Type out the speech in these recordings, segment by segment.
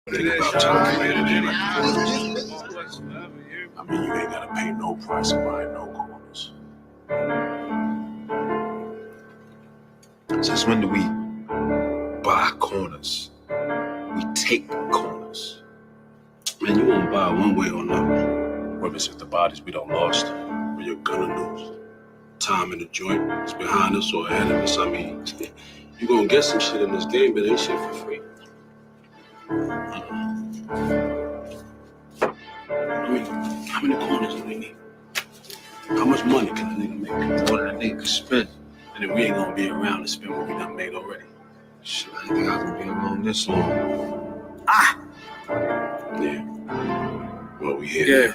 Think about time. I mean, you ain't gotta pay no price to buy no corners. Since when do we buy corners? We take corners. Man, you won't buy one way or another. Brothers, if the bodies we don't lost, or you're gonna lose. Time in the joint is behind us or ahead of us. I mean, you gonna get some shit in this game, but ain't shit for free. I mean, how many corners do we need? How much money can a nigga make? More than a nigga can spend. And then we ain't gonna be around to spend what we done made already. Shit, I think I can be around this long. Yeah. Well, we here. Yeah.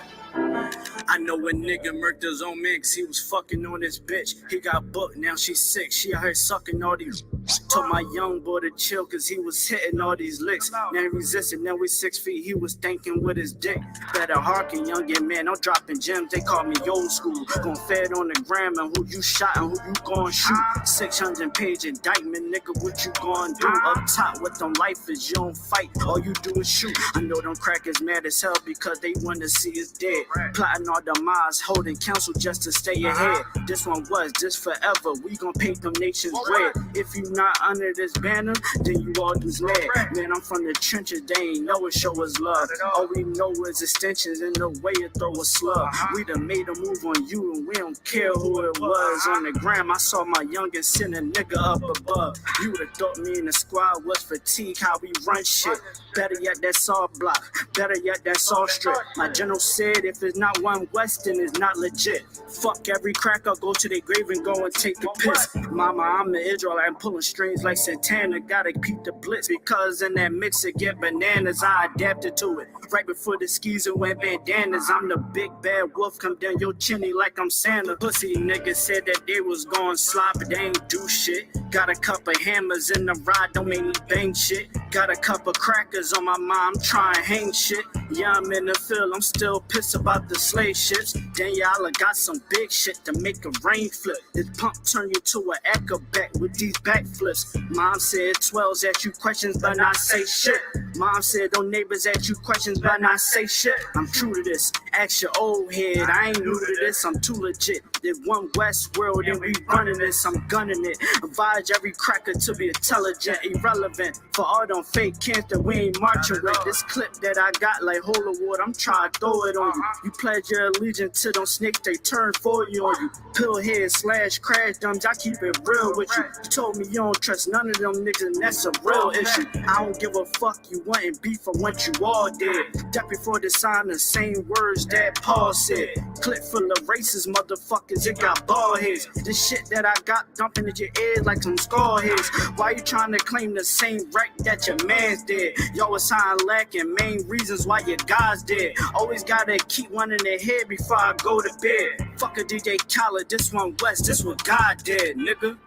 I know a nigga murked his own man cause he was fucking on this bitch. He got booked, now she sick. She out here sucking all these. Told my young boy to chill cause he was hitting all these licks. Now he resisted, now we 6 feet. He was thinking with his dick. Better hearken, youngin' man, I'm dropping gems. They call me old school. Gon' fed on the gram and who you shot and who you gon' shoot. 600 page indictment, nigga, what you gon' do? Up top with them lifers, you don't fight, all you do is shoot. I know them crackers mad as hell because they wanna see us dead. Plotting all the miles, holding counsel just to stay ahead. This one was, this forever. We gon' paint them nations red. If you not under this banner, then you all just mad. Man, I'm from the trenches, they ain't know it, show us love. All we know is extensions in the way to throw a slug. We done made a move on you and we don't care who it was. On the gram, I saw my youngest send a nigga up above. You would've thought me and the squad was fatigue, how we run shit. Better yet, that's all block. Better yet, that's all strip. My general said if it's not one West, then it's not legit. Fuck every cracker, go to their grave and go and take the piss. Mama, I'm an Israelite, I'm pulling strings like Santana. Gotta keep the blitz because in that mix it get bananas. I adapted to it. Right before the skis and went bandanas. I'm the big bad wolf, come down your chimney like I'm Santa. Pussy niggas said that they was gon' slide, but they ain't do shit. Got a couple hammers in the ride, don't make me bang shit. Got a couple crackers on my mind, I'm trying to hang shit. Yeah, I'm in the field, I'm still pissed about the slave ships. Then y'all got some big shit to make a rain flip. This pump turn you to an echo back with these backflips. Mom said 12s ask you questions but not say shit. Mom said don't neighbors ask you questions but not say shit. I'm true to this, ask your old head, I ain't new to this, I'm too legit. There's one West world and we running this, I'm gunning it. Advise every cracker to be intelligent, irrelevant. For all them fake cancer we ain't marching with. This clip that I got like holy water, I'm trying to throw it on you. You pledge your allegiance to them snakes, they turn for you on you. Pillhead slash crash dumps, I keep it real with you. You told me you don't trust none of them niggas and that's a real issue. I don't give a fuck, you wantin' beef, I want you all dead. That before the sign the same words that Paul said. Clip full of racist motherfuckers, it got bald heads. This shit that I got dumping at your ears like some skull heads. Why you trying to claim the same wreck that your man's dead? Y'all was sign lacking, main reasons why your guy's dead. Always gotta keep one in the head before I go to bed. Fuck a DJ Khaled, this one West, this one God did, nigga.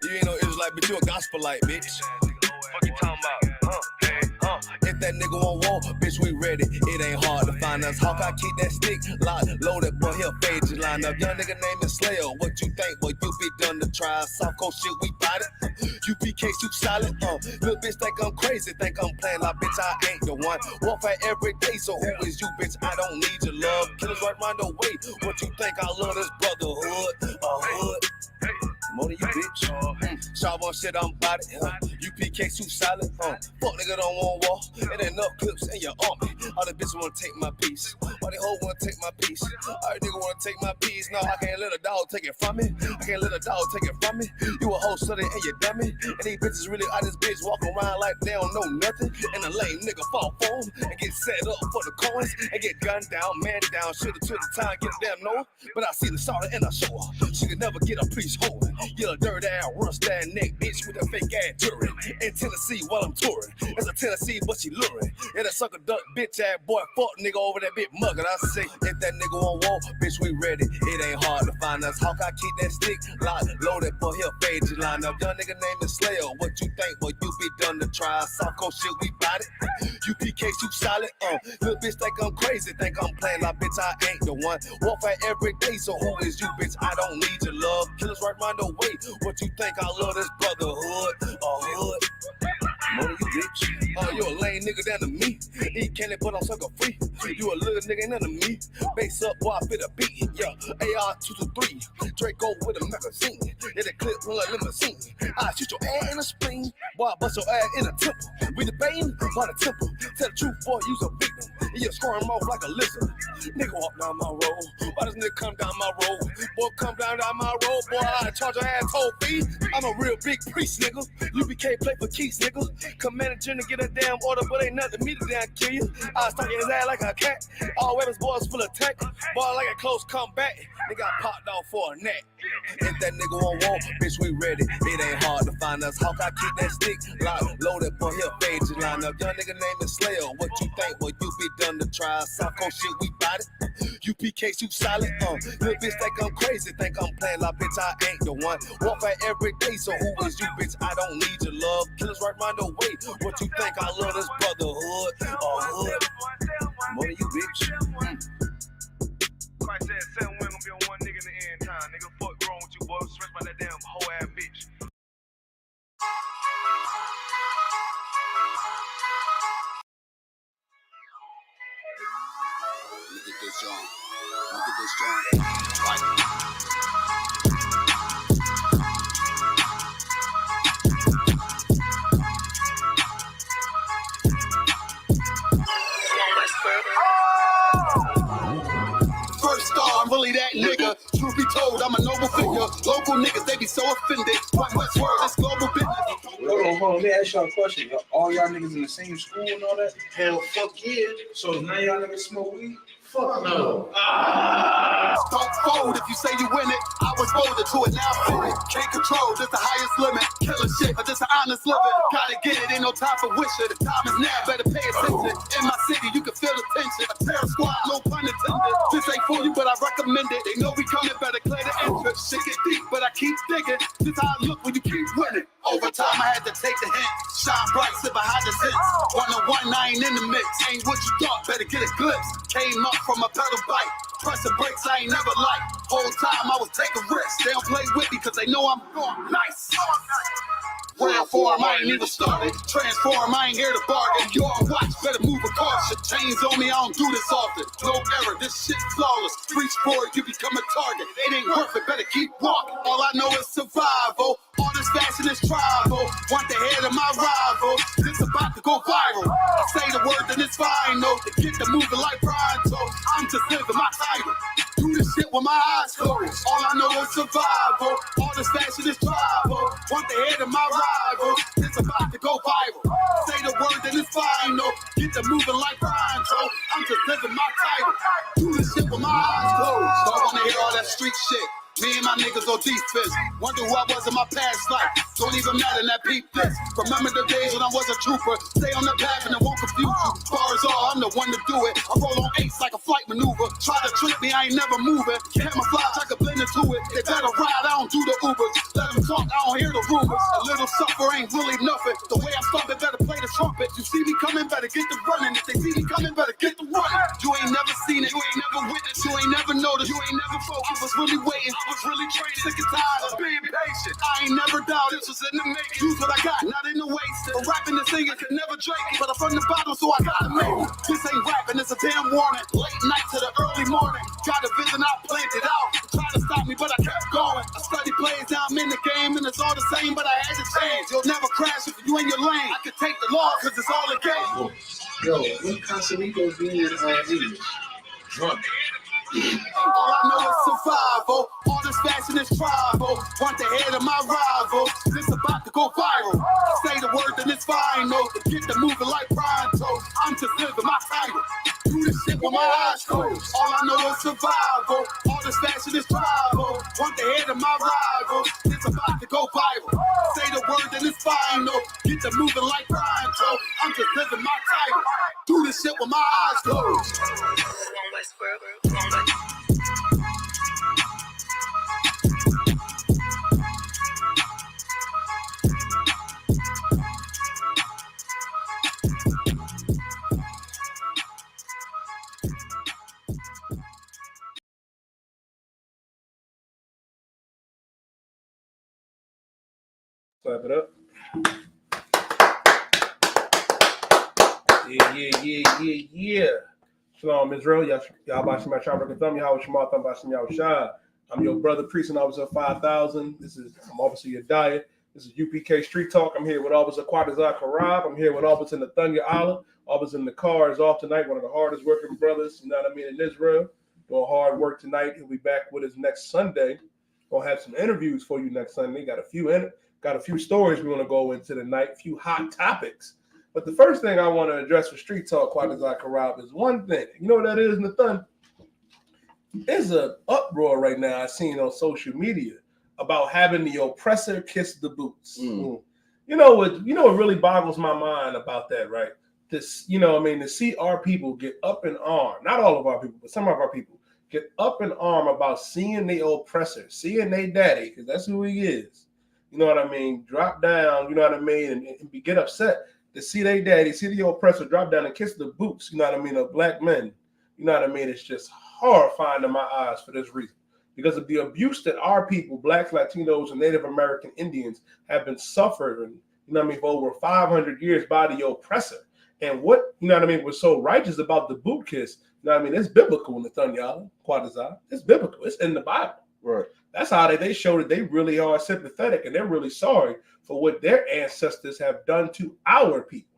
You ain't no Israelite, but you a gospelite, bitch. What you talking about? If that nigga won't war, bitch, we ready. It ain't hard to find us. Hawk, I keep that stick locked, loaded, boy, he'll fade you line up. Young nigga name is Slayer. What you think, boy? You be done to try. Soft coast shit, we bought it. UPK, soup solid. Little bitch think I'm crazy, think I'm playing like bitch, I ain't the one. Warfare every day, so who is you, bitch? I don't need your love. Killers right round the way. What you think? I love this brotherhood. Hood. More than you, bitch. Sharp on shit, I'm about it. UPK, soup solid. Fuck nigga don't want war. It ain't enough clips in your army. All the bitches wanna take my piece. All they hoes wanna take my piece. All the nigga wanna take my piece. No, I can't let a dog take it from me. I can't let a dog take it from me. You a whole study and you dummy. And these bitches really out this bitch walking around like they don't know nothing. And a lame nigga fall for them and get set up for the coins and get gunned down, man down. Shoulda took the time, get a damn no. But I see the sorrow and I show her. She could never get a police hold. Yeah, dirt ass, rust ass neck bitch with a fake ass jury. In Tennessee while I'm touring. It's a Tennessee, but she luring. Yeah, that sucker duck bitch ass boy, fuck nigga over that bitch muggin'. I say, if that nigga on wall, bitch, we ready. It ain't hard to find us. Hawk, I keep that stick locked, loaded, boy, he'll fade you line up. Young nigga named Slayer. What you think, boy, you be done to try. South Coast shit, we bout it. UPK, you solid, little bitch think I'm crazy, think I'm playing like bitch, I ain't the one. Warfare every day, so who is you, bitch? I don't need your love. Killers right round the way. What you think? I love this brotherhood, hood. Money, you bitch. Oh, you a lame nigga down to me. Eat candy, but I'm sucker free. You a little nigga, none of me. Base up, boy, I fit a beat. Yeah, AR 223. Draco with a magazine. Yeah, the clip run like limousine. I shoot your ass in the spleen. Boy, I bust your ass in a temple. We debating by the temple. Tell the truth, boy, you's a victim. Yeah, scoring off like a lizard. Nigga walk down my road. Why does nigga come down my road? Boy, come down my road. Boy, I charge your ass toll fee. I'm a real big priest, nigga. UBK play for keys, nigga. Commander General get a damn order, but ain't nothing me to damn kill you. I stuck in his ass like a cat. All weapons, boys full of tech. Boy, like a close comeback. Nigga got popped off for a neck. If that nigga on wall, bitch, we ready. It ain't hard to find us. Hawk, I keep that stick locked, loaded, boy, he'll fade you line up. Young nigga named Slayer. What you think, boy, you be done to try. South Coast shit, we bout it. UPK, you solid, little bitch think I'm crazy, think I'm playing like bitch, I ain't the one. Warfare every day, so who is you, bitch? I don't need your love. Killers right round the way. What you think? I love this brotherhood, hood. Money, you bitch. Christ said 7 women gonna be on one nigga in the end time. Nigga, fuck wrong with you, boy? Stressed by that damn hoe ass bitch. Look at this, John. Look at this, John. Right. First star, I'm really that nigga. Truth be told, I'm a noble figure. Local niggas, they be so offended. One West World, it's global business. Hold on, let me ask y'all a question. All y'all niggas in the same school and all that? Hell, fuck yeah. So none of y'all niggas smoke weed? Fuck no. Don't fold if you say you win it. I was molded to it, now I'm in it. Can't control, this the highest limit. Killer shit, but this an honest living. Gotta get it, ain't no time for wishing. The time is now, better pay attention. In my city, you can feel the tension. A terror squad, no pun intended. This ain't for you, but I recommend it. They know we coming, better clear the entrance. Shit get deep, but I keep digging. This how I look when you keep winning. Overtime, I had to take the hint. Shine bright, sit behind the sits. 1-on-1, I ain't in the mix. Ain't what you thought, better get a glimpse. Came up from a pedal bike. Pressing brakes, I ain't never liked. Whole time I was taking risks. They don't play with me cause they know I'm going nice. Reform, I ain't even started. Transform, I ain't here to bargain. You on watch, better move with caution. Chains on me, I don't do this often. No error, this shit flawless. Preach for it, you become a target. It ain't worth it, better keep walking. All I know is survival. All this fashion is tribal. Want the head of my rival. This about to go viral. I say the word, then it's final. To get the moving like Pronto. I'm just living my title. Do this shit with my eyes closed. All I know is survival. All this fashion is tribal. Want the head of my rival. It's about to go viral. Say the word, then it's final. Get the moving like Pronto. I'm just living my title. Do this shit with my eyes closed. Don't wanna hear all that street shit. Me and my niggas on defense. Wonder who I was in my past life. Don't even matter, that peep this. Remember the days when I was a trooper. Stay on the path and it won't confuse you. Far as all, I'm the one to do it. I roll on ace like a flight maneuver. Try to trick me, I ain't never moving. Camouflage, I can blend into it. They better ride, I don't do the Ubers. Let them talk, I don't hear the rumors. A little suffer ain't really nothing. The way I stop it, better play the trumpet. You see me coming, better get the running. If they see me coming, better get the running. You ain't never seen it, you ain't never witnessed, you ain't never noticed, you ain't never focused. I was really waiting. I was really training, sick and tired of being patient. I ain't never doubted, this was in the making. Use what I got, not in the waste. But rapping and singing can never drink it. But I'm from the bottom, so I gotta make it. This ain't rapping, it's a damn warning. Late night to the early morning. Got a vision, I planned it out. Try to stop me, but I kept going. I study plays, now I'm in the game, and it's all the same, but I had to change. You'll never crash if you in your lane. I can take the law, cause it's all a game. Yo, when Casarico being English? Drunk. All I know is survival. All this fashion is tribal. Want the head of my rival. This about to go viral. Say the word, then it's final. To get the moving like Pronto. I'm just living my title. Do this shit with my eyes closed. All I know is survival. All this fashion is tribal. Want the the head of my rival. It's about to go viral. Say the word and it's final. Get to moving like Brian Joe. I'm just living my title. Do this shit with my eyes closed. Clap it up. Yeah. Shalom, Israel. Y'all about my shop record thumb. Y'all Shema thumb by Y'all Shah. I'm your brother, priest and officer 5000. I'm Officer Your Diet. This is UPK Street Talk. I'm here with Officer Quadazar Karab. I'm here with Officer Nathaniel Allah. Officer in the car is off tonight. One of the hardest working brothers, you know what I mean, in Israel. Doing hard work tonight. He'll be back with us next Sunday. Gonna have some interviews for you next Sunday. Got a few stories we want to go into tonight, a few hot topics. But the first thing I want to address for Street Talk, Quadazar Karab, is one thing. You know what that is, Nathan? There's an uproar right now I've seen on social media about having the oppressor kiss the boots. You know what really boggles my mind about that, right? This, to see our people get up in arm, not all of our people, but some of our people get up in arm about seeing the oppressor, seeing their daddy, because that's who he is. You know what I mean? Drop down, you know what I mean, and get upset to see their daddy, see the oppressor drop down and kiss the boots, you know what I mean, of black men. You know what I mean? It's just horrifying to my eyes for this reason. Because of the abuse that our people, blacks, Latinos, and Native American Indians have been suffering, you know what I mean, for over 500 years by the oppressor. And what, you know what I mean, was so righteous about the boot kiss, you know what I mean, it's biblical in the Nathaniel, Quadazar. It's biblical. It's in the Bible. Right. That's how they show that they really are sympathetic and they're really sorry for what their ancestors have done to our people.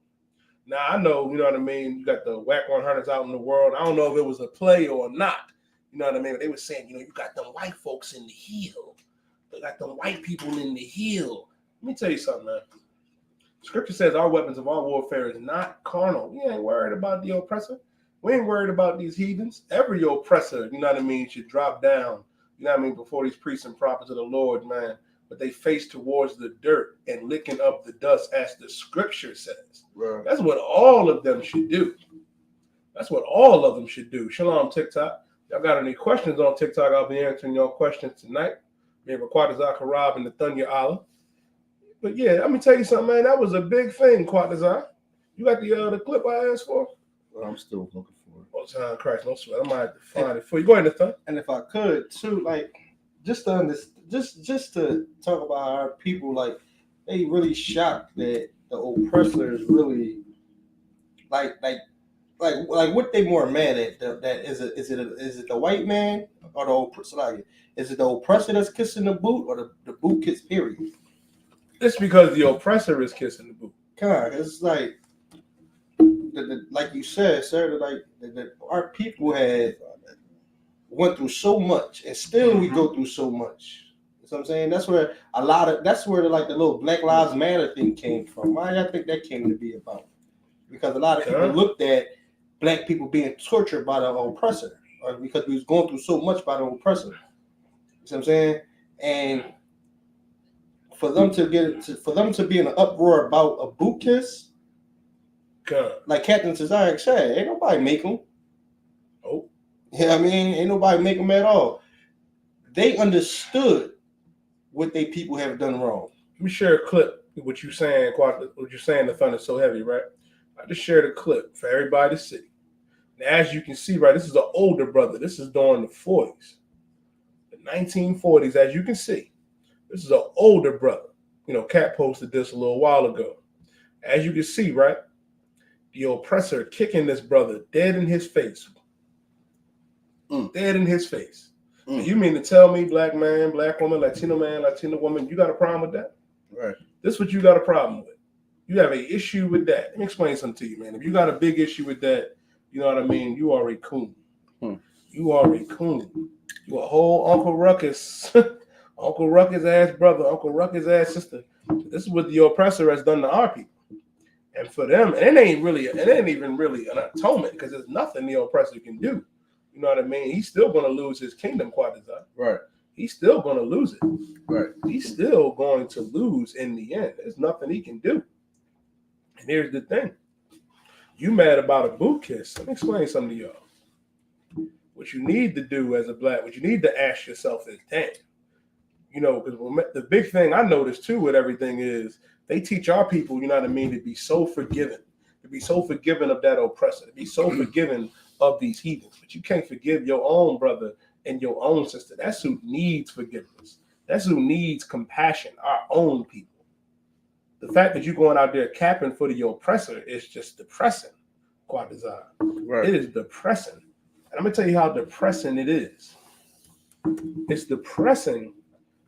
Now, I know, you know what I mean, you got the whack 100s out in the world. I don't know if it was a play or not. You know what I mean? But they were saying, you got them white folks in the hill. They got them white people in the hill. Let me tell you something, man. Scripture says our weapons of our warfare is not carnal. We ain't worried about the oppressor. We ain't worried about these heathens. Every oppressor, you know what I mean, should drop down, you know what I mean, before these priests and prophets of the Lord, man. But they face towards the dirt and licking up the dust, as the scripture says. Right. That's what all of them should do. That's what all of them should do. Shalom, TikTok. Y'all got any questions on TikTok? I'll be answering your questions tonight. Me and Quadazar Karab and Nathaniel Allah. But yeah, let me tell you something, man. That was a big thing, Quadazar. You got the clip I asked for? Well, I'm still looking for it. Oh, time Christ, no sweat. I might have to find it for you. Go ahead, Nathan. And if I could too, like, just to talk about our people, like, they really shocked that the oppressor is really like what they more mad at. That is it the white man or the oppressor? Like, is it the oppressor that's kissing the boot or the boot kiss? Period. It's because the oppressor is kissing the boot. Come on, it's like like you said, sir. Our people had went through so much, and still we go through so much. You know what I'm saying? That's where the little Black Lives Matter thing came from. Why do I think that came to be about? Because a lot of people looked at black people being tortured by the oppressor, or because we was going through so much by the oppressor. You know what I'm saying? And for them to be in an uproar about a boot kiss, like Captain Cesaric said, ain't nobody make them. Oh, yeah, I mean, ain't nobody make them at all. They understood what they people have done wrong. Let me share a clip. What you saying? The thunder is so heavy, right? I just shared a clip for everybody to see. Now, as you can see, right, this is an older brother. This is during the 40s, the 1940s. As you can see, this is an older brother. Cat posted this a little while ago. As you can see, right, the oppressor kicking this brother dead in his face. Dead in his face. You mean to tell me, black man, black woman, Latino man, Latino woman, you got a problem with that? Right. This is what you got a problem with. You have an issue with that. Let me explain something to you, man. If you got a big issue with that, you know what I mean? You are a coon. You are a coon. You a whole Uncle Ruckus. Uncle Ruckus ass brother, Uncle Ruckus ass sister. This is what the oppressor has done to our people. And for them, and it ain't even really an atonement, because there's nothing the oppressor can do. You know what I mean? He's still going to lose his kingdom, Quadazar. Right. he's still going to lose it. Right. He's still going to lose in the end. There's nothing he can do. And here's the thing. You mad about a boot kiss. Let me explain something to y'all. What you need to do as a black, what you need to ask yourself is, damn, you know, because the big thing I noticed too with everything is they teach our people, you know what I mean, to be so forgiving, of that oppressor, to be so forgiving of these heathens. But you can't forgive your own brother and your own sister. That's who needs forgiveness. That's who needs compassion, our own people. The fact that you're going out there capping for the oppressor is just depressing, Quadazar. Right. It is depressing. And I'm going to tell you how depressing it is. It's depressing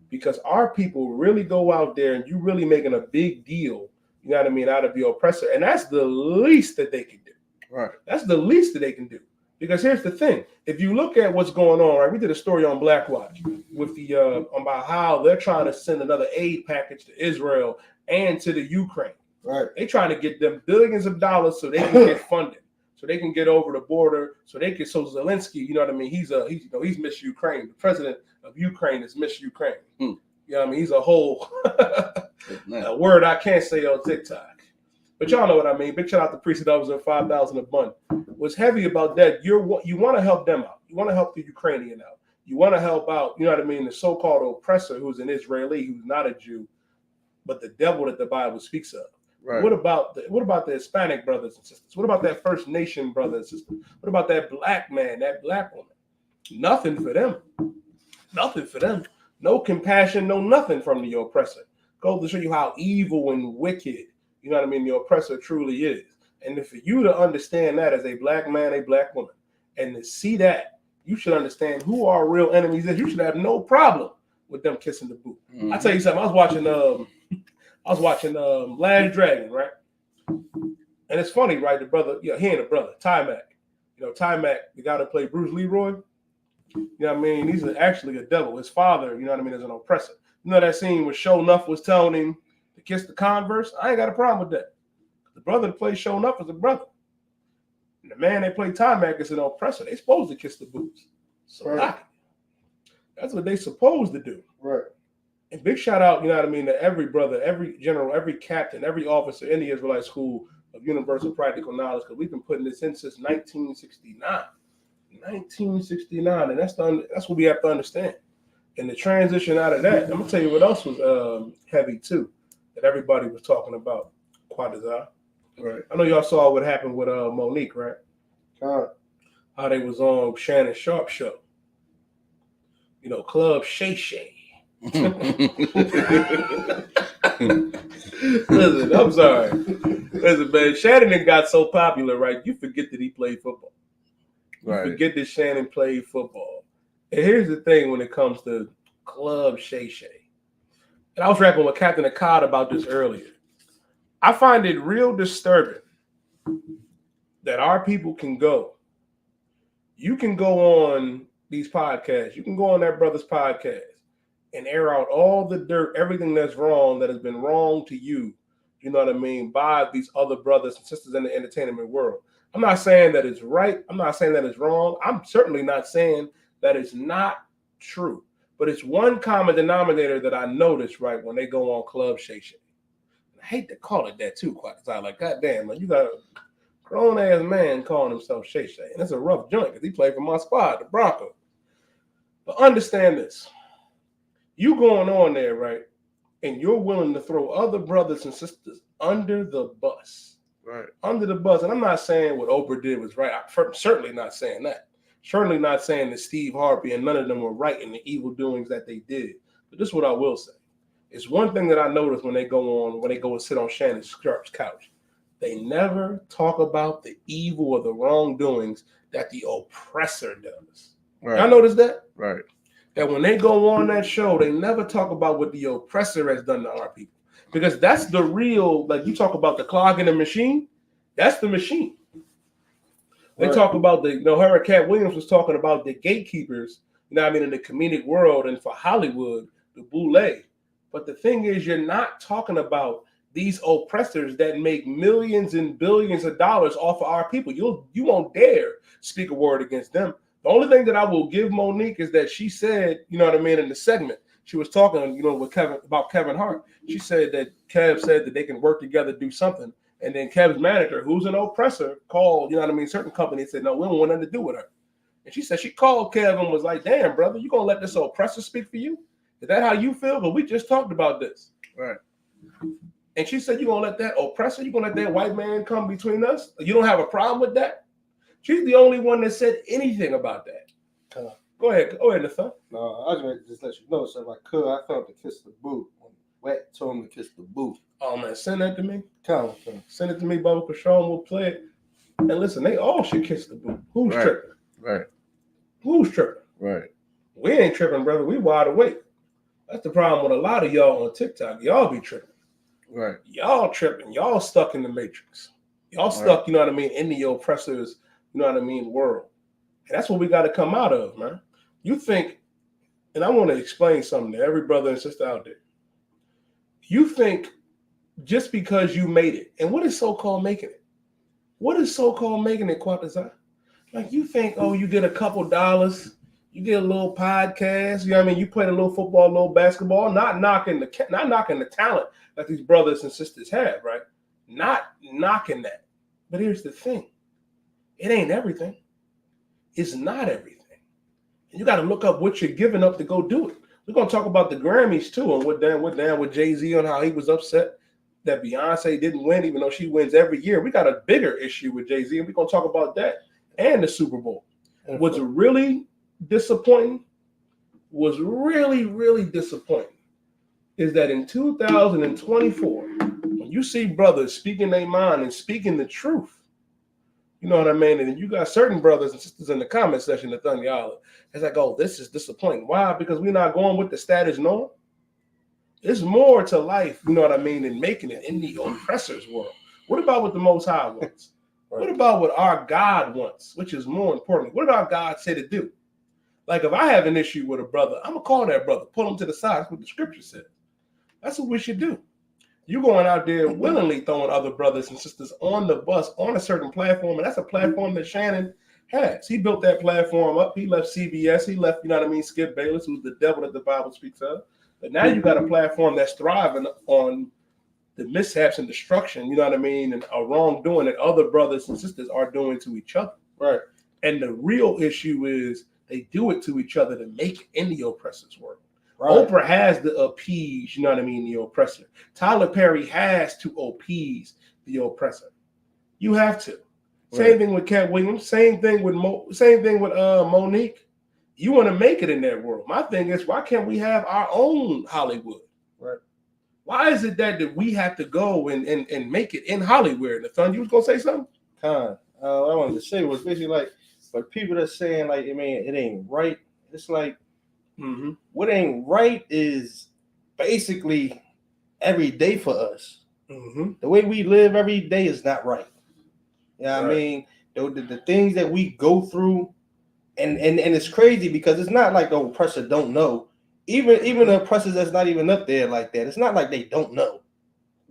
because our people really go out there and you really making a big deal, you know what I mean, out of the oppressor. And that's the least that they can do. Right. That's the least that they can do. Because here's the thing. If you look at what's going on, right, we did a story on Black Watch with the about how they're trying to send another aid package to Israel and to the Ukraine. Right. They trying to get them billions of dollars so they can get funded, so they can get over the border, so Zelensky, you know what I mean? He's Miss Ukraine. The president of Ukraine is Miss Ukraine. You know what I mean? He's a whole a word I can't say on TikTok. But y'all know what I mean. Big shout out to Priest that was at 5,000 a month. What's heavy about that, you want to help them out. You want to help the Ukrainian out. You want to help out, you know what I mean, the so-called oppressor who's an Israeli, who's not a Jew, but the devil that the Bible speaks of. Right. What about the Hispanic brothers and sisters? What about that First Nation brother and sister? What about that black man, that black woman? Nothing for them. Nothing for them. No compassion, no nothing from the oppressor. Goes to show you how evil and wicked, you know what I mean, the oppressor truly is. And for you to understand that as a black man, a black woman, and to see that, you should understand who our real enemies is. You should have no problem with them kissing the boot. Mm-hmm. I tell you something. I was watching Last Dragon, right? And it's funny, right? The brother, he ain't a brother, Ty-Mac. You know, Ty-Mac, the guy that played Bruce Leroy. You know what I mean? He's actually a devil. His father, you know what I mean, is an oppressor. You know that scene where Show Nuff was telling him to kiss the Converse? I ain't got a problem with that. The brother that plays Show Nuff is a brother. And the man they play Ty-Mac is an oppressor. They supposed to kiss the boots. So right. That's what they supposed to do. Right. And big shout out, you know what I mean, to every brother, every general, every captain, every officer in the Israelite School of Universal Practical Knowledge, because we've been putting this in since 1969. 1969, and that's what we have to understand. And the transition out of that, I'm gonna tell you what else was heavy too, that everybody was talking about. Quadazar. Right. I know y'all saw what happened with Monique, right? How they was on Shannon Sharp show. You know, Club Shay Shay. Listen, I'm sorry. Listen, man, Shannon got so popular, right? You forget that he played football. You forget that Shannon played football. And here's the thing when it comes to Club Shay Shay. And I was rapping with Captain Akkad about this earlier. I find it real disturbing that our people can go. You can go on these podcasts. You can go on that brother's podcast and air out all the dirt, everything that's wrong, that has been wrong to you, you know what I mean, by these other brothers and sisters in the entertainment world. I'm not saying that it's right. I'm not saying that it's wrong. I'm certainly not saying that it's not true. But it's one common denominator that I noticed, right, when they go on Club Shay Shay. I hate to call it that too, quite because I like, goddamn, man, you got a grown-ass man calling himself Shay Shay. And it's a rough joint because he played for my squad, the Broncos. But understand this. You going on there, right, and you're willing to throw other brothers and sisters under the bus. Right. Under the bus. And I'm not saying what Oprah did was right. I'm certainly not saying that. Certainly not saying that Steve Harvey and none of them were right in the evil doings that they did. But this is what I will say. It's one thing that I notice when they go and sit on Shannon Sharp's couch. They never talk about the evil or the wrongdoings that the oppressor does. Right. Y'all notice that? Right. That when they go on that show, they never talk about what the oppressor has done to our people. Because that's the real, like you talk about the clog in the machine, that's the machine. They talk about her and Cat Williams was talking about the gatekeepers, you know what I mean, in the comedic world and for Hollywood, the boule. But the thing is, you're not talking about these oppressors that make millions and billions of dollars off of our people. You won't dare speak a word against them. The only thing that I will give Monique is that she said, you know what I mean, in the segment, she was talking, you know, with Kevin about Kevin Hart. She said that Kev said that they can work together, do something. And then Kev's manager, who's an oppressor, called, you know what I mean, certain company and said, no, we don't want nothing to do with her. And she said she called Kev and was like, damn, brother, you gonna let this oppressor speak for you? Is that how you feel? But we just talked about this. Right. And she said, you gonna let that oppressor, you gonna let that white man come between us? You don't have a problem with that? She's the only one that said anything about that. Go ahead, Nathan. No, I was ready to just let you know. So if I could, I felt to kiss the boot. Wet told him to kiss the boot. Oh man, send that to me. Come. Send it to me, Bubba Kashawn. We'll play it. And listen, they all should kiss the boot. Who's Right. tripping? Right. Who's tripping? Right. We ain't tripping, brother. We wide awake. That's the problem with a lot of y'all on TikTok. Y'all be tripping. Right. Y'all tripping. Y'all stuck in the matrix. Y'all stuck, you know what I mean, in the oppressors, you know what I mean, world. And that's what we got to come out of, man. You think, and I want to explain something to every brother and sister out there. You think just because you made it, and what is so-called making it? What is so-called making it, Quatazai? Like you think, oh, you get a couple dollars, you get a little podcast, you know what I mean? You played a little football, a little basketball, not knocking the talent that these brothers and sisters have, right? Not knocking that. But here's the thing. It ain't everything. It's not everything. And you got to look up what you're giving up to go do it. We're going to talk about the Grammys too, and what down with Jay-Z on how he was upset that Beyonce didn't win, even though she wins every year. We got a bigger issue with Jay-Z, and we're going to talk about that and the Super Bowl. What's really disappointing, was really disappointing, is that in 2024, when you see brothers speaking their mind and speaking the truth, you know what I mean? And you got certain brothers and sisters in the comment section that think y'all, it's like, oh, this is disappointing. Why? Because we're not going with the status norm. It's more to life, you know what I mean, than making it in the oppressor's world. What about what the Most High wants? What about what our God wants, which is more important? What did our God say to do? Like if I have an issue with a brother, I'm going to call that brother, pull him to the side. That's what the scripture says. That's what we should do. You're going out there willingly throwing other brothers and sisters on the bus on a certain platform, and that's a platform that Shannon has. He built that platform up. He left CBS. He left, you know what I mean, Skip Bayless, who's the devil that the Bible speaks of. But now you got a platform that's thriving on the mishaps and destruction, you know what I mean, and a wrongdoing that other brothers and sisters are doing to each other. Right. And the real issue is they do it to each other to make it in the oppressor's world. Right. Oprah has to appease, you know what I mean, the oppressor. Tyler Perry has to appease the oppressor. You have to. Right. Same thing with Cat Williams. Same thing with Monique. You want to make it in that world. My thing is, why can't we have our own Hollywood? Right. Why is it that we have to go and make it in Hollywood? Nathan, you was gonna say something? What I wanted to say was basically like, for people that's saying like, I mean, it ain't right. It's like, what ain't right is basically every day for us. The way we live every day is not right. You know what I mean? The things that we go through, and it's crazy because it's not like the oppressor don't know. Even the oppressors that's not even up there like that, it's not like they don't know.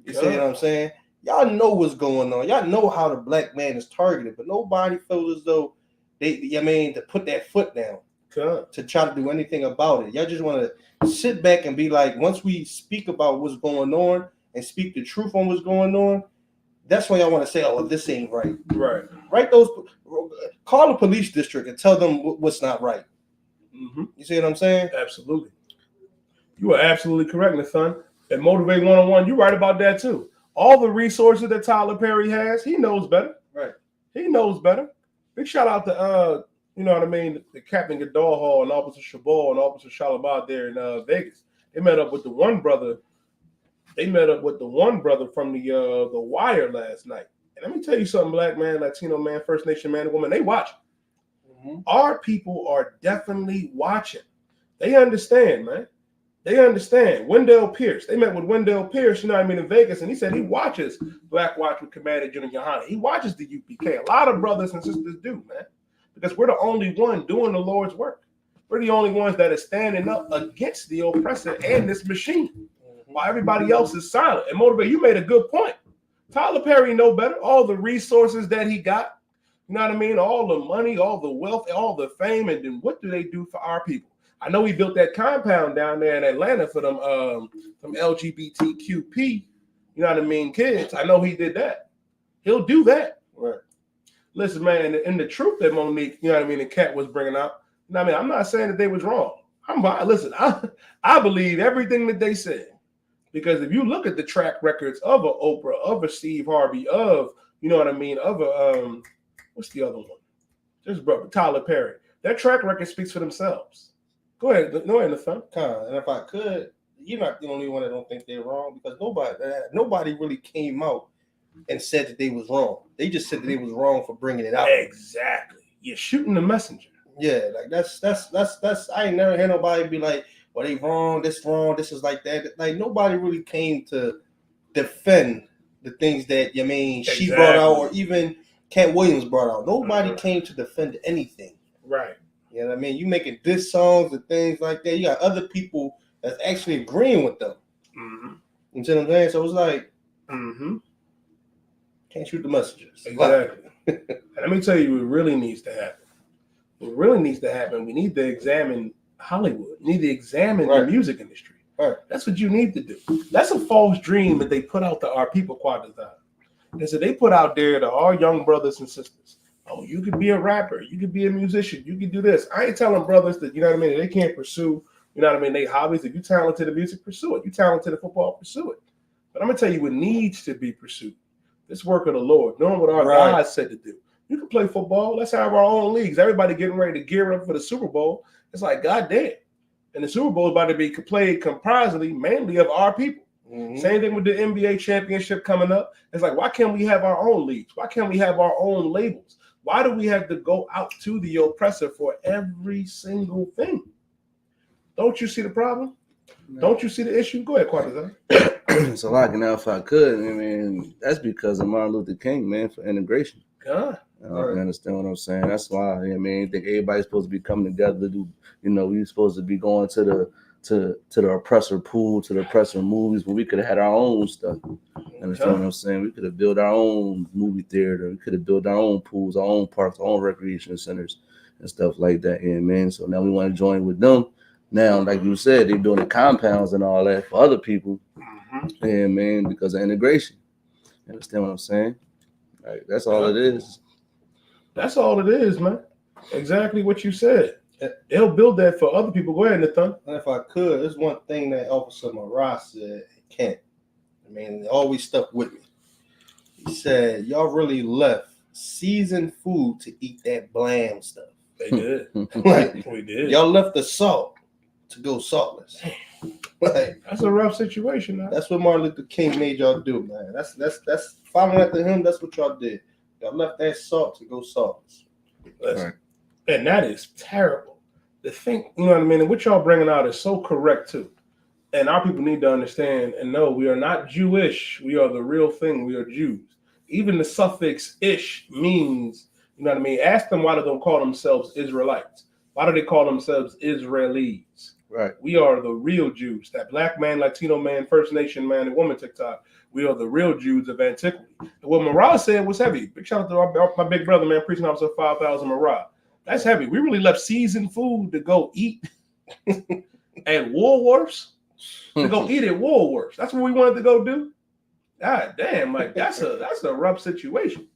You see what I'm saying? Y'all know what's going on. Y'all know how the black man is targeted, but nobody feels as though to put that foot down. To try to do anything about it. Y'all just want to sit back and be like, once we speak about what's going on and speak the truth on what's going on, that's when y'all want to say, oh, this ain't right. Right. Call the police district and tell them what's not right. You see what I'm saying? Absolutely. You are absolutely correct, Nathan. And Motivate 101, you're right about that too. All the resources that Tyler Perry has, he knows better. Right. He knows better. Big shout out to you know what I mean, the Captain Goodall Hall and Officer Chabal and Officer Shalimar there in Vegas. They met up with the one brother. They met up with the one brother from the Wire last night. And let me tell you something, black man, Latino man, First Nation man and woman, they watch. Our people are definitely watching. They understand, man. They understand. Wendell Pierce. They met with Wendell Pierce, you know what I mean, in Vegas, and he said he watches Black Watch with Commander General Yohana. He watches the UPK. A lot of brothers and sisters do, man. Because we're the only one doing the Lord's work. We're the only ones that are standing up against the oppressor and this machine, while everybody else is silent. And Motivate, you made a good point. Tyler Perry know better. All the resources that he got, You know what I mean? All the money, all the wealth, all the fame, and then what do they do for our people? I know he built that compound down there in Atlanta for them LGBTQP, you know what I mean, kids. I know he did that. He'll do that. Right. Listen, man, and the truth that Monique, you know what I mean, and Kat was bringing out, you know what I mean, I'm not saying that they was wrong. I believe everything that they said. Because if you look at the track records of a Oprah, of a Steve Harvey, of, you know what I mean, of a, what's the other one? Just brother, Tyler Perry. Their track record speaks for themselves. Go ahead, Nathan. And if I could, you're not the only one that don't think they're wrong, because nobody really came out and said that they was wrong. They just said that they was wrong for bringing it out. Exactly. You're shooting the messenger. Yeah, like that's. I ain't never heard nobody be like, "Well, they wrong. This is like that." Like nobody really came to defend the things that she brought out, or even Cat Williams brought out. Nobody came to defend anything. Right. You know what I mean? You making diss songs and things like that. You got other people that's actually agreeing with them. Mm-hmm. You see what I'm saying? So it's like, can't shoot the messengers. Exactly. And let me tell you what really needs to happen. What really needs to happen, we need to examine Hollywood. We need to examine the music industry. Right. That's what you need to do. That's a false dream that they put out to our people quite a time. And so they put out there to our young brothers and sisters, oh, you could be a rapper, you could be a musician, you could do this. I ain't telling brothers that, you know what I mean, they can't pursue, you know what I mean, they hobbies. If you're talented in music, pursue it. You're talented in football, pursue it. But I'm going to tell you what needs to be pursued. This work of the Lord, knowing what our God said to do. You can play football. Let's have our own leagues. Everybody getting ready to gear up for the Super Bowl. It's like, goddamn. And the Super Bowl is about to be played comprisingly, mainly of our people. Mm-hmm. Same thing with the NBA championship coming up. It's like, why can't we have our own leagues? Why can't we have our own labels? Why do we have to go out to the oppressor for every single thing? Don't you see the problem? No. Don't you see the issue? Go ahead, Quadazar. So like now, if I could, I mean, that's because of Martin Luther King, man, for integration. God. You understand what I'm saying? That's why, I mean, I think everybody's supposed to be coming together to do, you know, we're supposed to be going to the oppressor pool, to the oppressor movies, but we could have had our own stuff. Understand what I'm saying? We could have built our own movie theater. We could have built our own pools, our own parks, our own recreation centers and stuff like that. Yeah, man. So now we want to join with them. Now, like you said, they're doing the compounds and all that for other people. Yeah, man, because of integration. You understand what I'm saying? Like, that's all it is. That's all it is, man. Exactly what you said. They'll build that for other people. Go ahead, Nathan. And if I could, there's one thing that Officer Marah said at Kent. I mean, it always stuck with me. He said, y'all really left seasoned food to eat that bland stuff. They did. Like, we did. Y'all left the salt to go saltless. Like, that's a rough situation, man. That's what Martin Luther King made y'all do, man. That's following after him. That's what y'all did. Y'all left that salt to go saltless. Right. And that is terrible. The thing, you know what I mean? And what y'all bringing out is so correct too. And our people need to understand and know we are not Jewish. We are the real thing. We are Jews. Even the suffix ish means, you know what I mean? Ask them why they don't call themselves Israelites. Why do they call themselves Israelis? Right. We are the real Jews. That black man, Latino man, First Nation man, and woman TikTok. We are the real Jews of antiquity. And what Marah said was heavy. Big shout out to my big brother, man, preaching officer 5,000 Marah. That's heavy. We really left seasoned food to go eat at Woolworths. To go eat at Woolworths. That's what we wanted to go do. God damn, like that's a rough situation.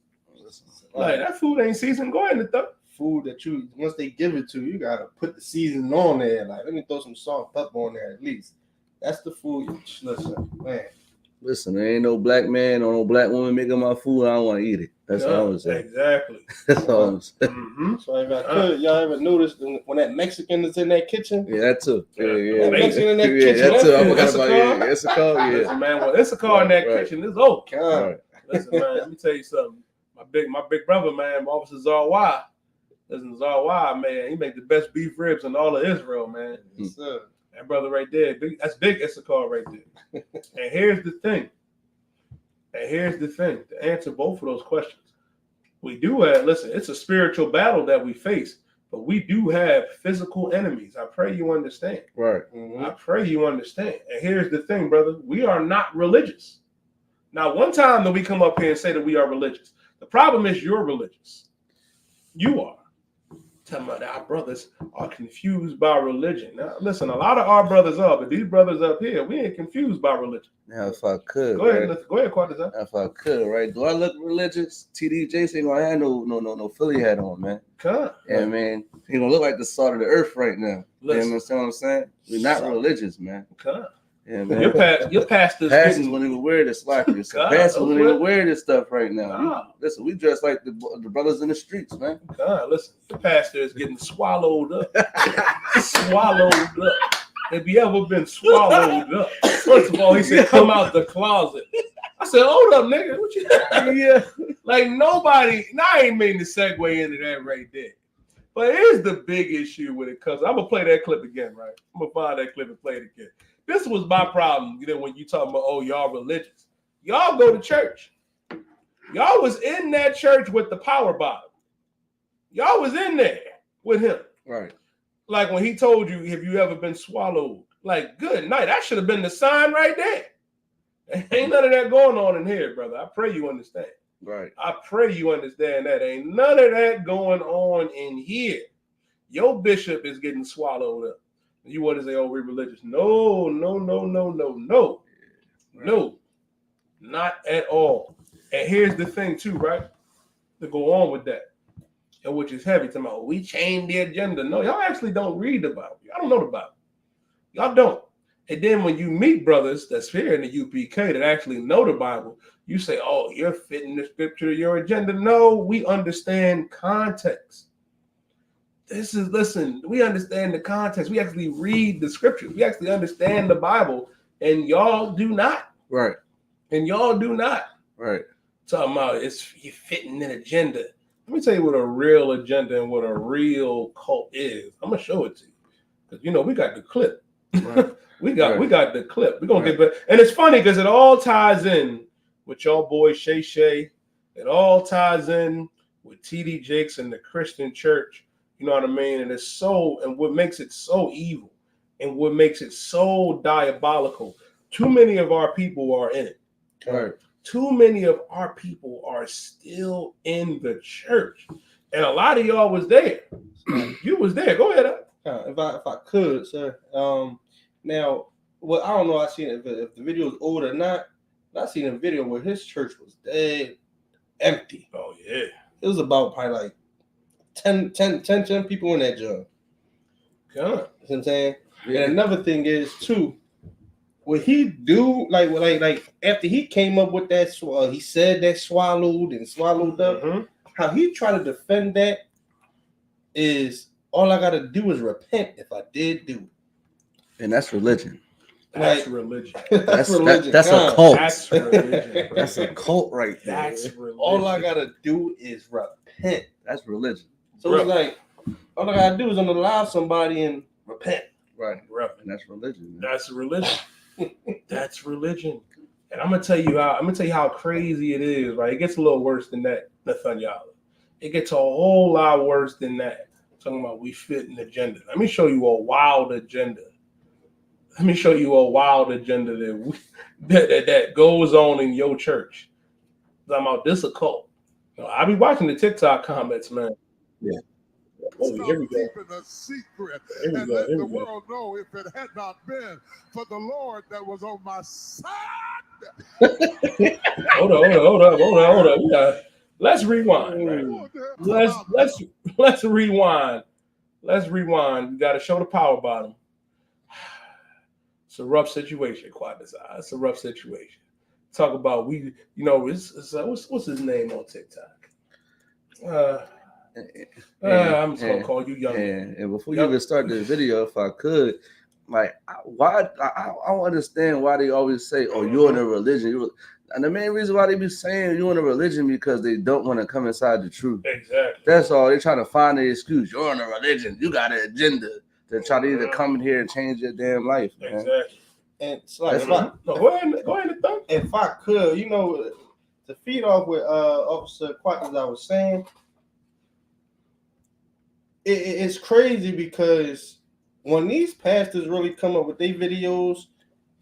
Like that food ain't seasoned. Go ahead and food that you once they give it to you, gotta put the seasoning on there. Like let me throw some salt and pepper on there at least. That's the food. Listen, man. Listen, there ain't no black man or no black woman making my food. I don't want to eat it. That's all I'm saying. Exactly. That's all I'm saying. Mm-hmm. So if I could, y'all ever noticed when that Mexican is in that kitchen? Yeah, that too. Yeah. That Mexican in that kitchen. That too. I forgot about it. It's a car. Yeah. Listen, man, well, it's a car in that kitchen. It's over. Right. Listen, man, let me tell you something. My big brother, man, Officer Zawai. Listen, Zawai, man, he make the best beef ribs in all of Israel, man. Yes, sir. That brother right there, that's big Isupk right there. And here's the thing. To answer both of those questions. We do have, listen, it's a spiritual battle that we face, but we do have physical enemies. I pray you understand. Right. Mm-hmm. I pray you understand. And here's the thing, brother. We are not religious. Now, one time that we come up here and say that we are religious. The problem is you're religious. You are. Talking about our brothers are confused by religion. Now, listen, a lot of our brothers are, but these brothers up here, we ain't confused by religion. Now, if I could, Go ahead, right? go ahead, Quadazar. If I could, right? Do I look religious? TD Jakes ain't gonna have no Philly hat on, man. Come. Yeah, man. He gonna look like the salt of the earth right now. You understand what I'm saying? We're not religious, man. Come. Yeah, man. Your pastor's Pastors getting... wouldn't even wear this like this. Pastors wouldn't even wear this stuff right now. Listen, we dress like the brothers in the streets, man. Listen, the pastor is getting swallowed up. Swallowed up. Have you ever been swallowed up? First of all, he said, come out the closet. I said, hold up, nigga. What you yeah. Like nobody, now I ain't mean to segue into that right there. But here's the big issue when it comes. I'm gonna play that clip again, right? I'm gonna find that clip and play it again. This was my problem, when you talking about, oh, y'all religious. Y'all go to church. Y'all was in that church with the power bottom. Y'all was in there with him. Right. Like when he told you, have you ever been swallowed? Like, good night. That should have been the sign right there. Ain't none of that going on in here, brother. I pray you understand. Right. I pray you understand that. Ain't none of that going on in here. Your bishop is getting swallowed up. You want to say, oh, we're religious. No. Right. No, not at all. And here's the thing, too, right? To go on with that, and which is heavy. To me, we changed the agenda. No, y'all actually don't read the Bible. Y'all don't know the Bible. Y'all don't. And then when you meet brothers that's here in the UPK that actually know the Bible, you say, oh, you're fitting the scripture to your agenda. No, we understand context. Listen, we understand the context. We actually read the scriptures. We actually understand the Bible, and y'all do not. Right. And y'all do not. Right. Talking about you fitting an agenda. Let me tell you what a real agenda and what a real cult is. I'm gonna show it to you. Because we got the clip. Right. we got the clip. We're gonna get back. And it's funny because it all ties in with y'all boy Shay Shay. It all ties in with TD Jakes and the Christian church. You know what I mean? And and what makes it so evil and what makes it so diabolical, too many of our people are in it. Right. Too many of our people are still in the church. And a lot of y'all was there. You was there. Go ahead. If I could, sir. Now, well, I don't know. I seen if the video is old or not. I seen a video where his church was dead empty. Oh yeah. It was about probably like 10 people in that job. God. You know what I'm saying? Yeah. And another thing is too, what he do like after he came up with that, he said that swallowed up. Mm-hmm. How he tried to defend that is all I gotta do is repent if I did do it. And that's religion. That's religion. That's religion. That's a cult. That's religion. That's a cult right there. That's religion. All I gotta do is repent. That's religion. So it's like all I gotta do is allow somebody and repent. Right. And that's religion. Man. That's religion. That's religion. And I'm gonna tell you how crazy it is, right? It gets a little worse than that, Nathaniel. It gets a whole lot worse than that. Talking about we fit an agenda. Let me show you a wild agenda. Let me show you a wild agenda that goes on in your church. Talking about this a cult. I be watching the TikTok comments, man. Yeah. Oh, here we go. Keeping a secret and let the world know if it had not been for the Lord that was on my side. Hold up. Let's rewind. Right? Let's rewind. Let's rewind. We got to show the power bottom. It's a rough situation, Quadazar. It's a rough situation. Talk about what's his name on TikTok? I'm just gonna call you young. And before you even start the video, if I could, I don't understand why they always say, "Oh, you're in a religion." And the main reason why they be saying you're in a religion because they don't want to come inside the truth. Exactly. That's all. They're trying to find an excuse. You're in a religion. You got an agenda to try to either come in here and change your damn life. Man. Exactly. And it's like, go ahead. If I could, to feed off what Officer Quatters was saying, it's crazy because when these pastors really come up with their videos,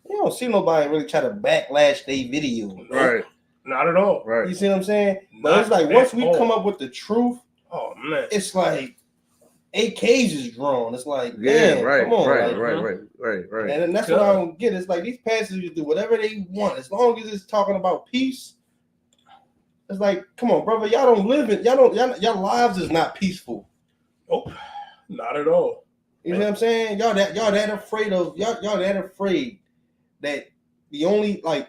you don't see nobody really try to backlash their videos. Right. Not at all. Right. You see what I'm saying? But it's like once we come up with the truth, Oh man, it's like AKs is drawn. It's like, Yeah, man, right, come on, right, like, right. and that's what I don't get. It's like these pastors do whatever they want as long as it's talking about peace. It's like, come on, brother, y'all don't live it. Your lives is not peaceful. Nope, not at all. You know what I'm saying? Y'all that afraid that the only like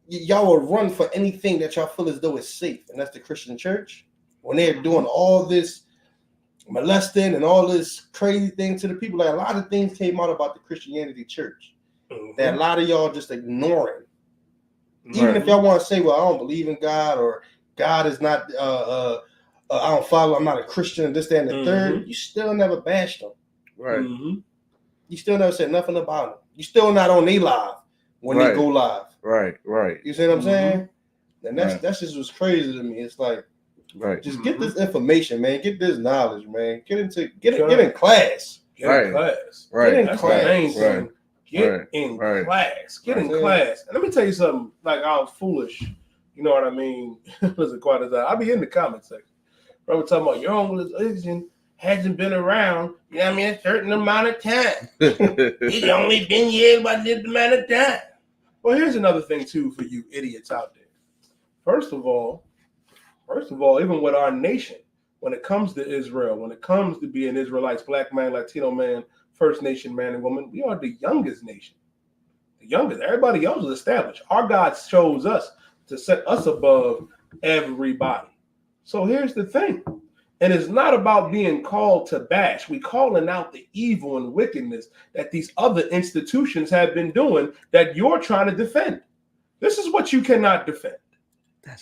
y'all will run for anything that y'all feel as though is safe, and that's the Christian church. When they're doing all this molesting and all this crazy things to the people, like a lot of things came out about the Christianity church that a lot of y'all just ignoring. Even if y'all want to say, well, I don't believe in God, or God is not I don't follow, I'm not a Christian, this, that, and the third, you still never bashed them. Right. You still never said nothing about them. You still not on their live when they go live. Right. You see what I'm saying? And that's just what's crazy to me. It's like, just get this information, man. Get this knowledge, man. Get in class. Get in class. Get in That's class. the main thing. Get in class. Get in class. And let me tell you something. Like, I was foolish. You know what I mean? Listen, quite as I be in the comment section. Bro, talking about your own religion hasn't been around, you know what I mean, a certain amount of time. It's only been here about this amount of time. Well, here's another thing, too, for you idiots out there. First of all, even with our nation, when it comes to Israel, when it comes to being Israelites, black man, Latino man, First Nation man and woman, we are the youngest nation. The youngest. Everybody else is established. Our God chose us to set us above everybody. So here's the thing. And it's not about being called to bash. We calling out the evil and wickedness that these other institutions have been doing that you're trying to defend. This is what you cannot defend.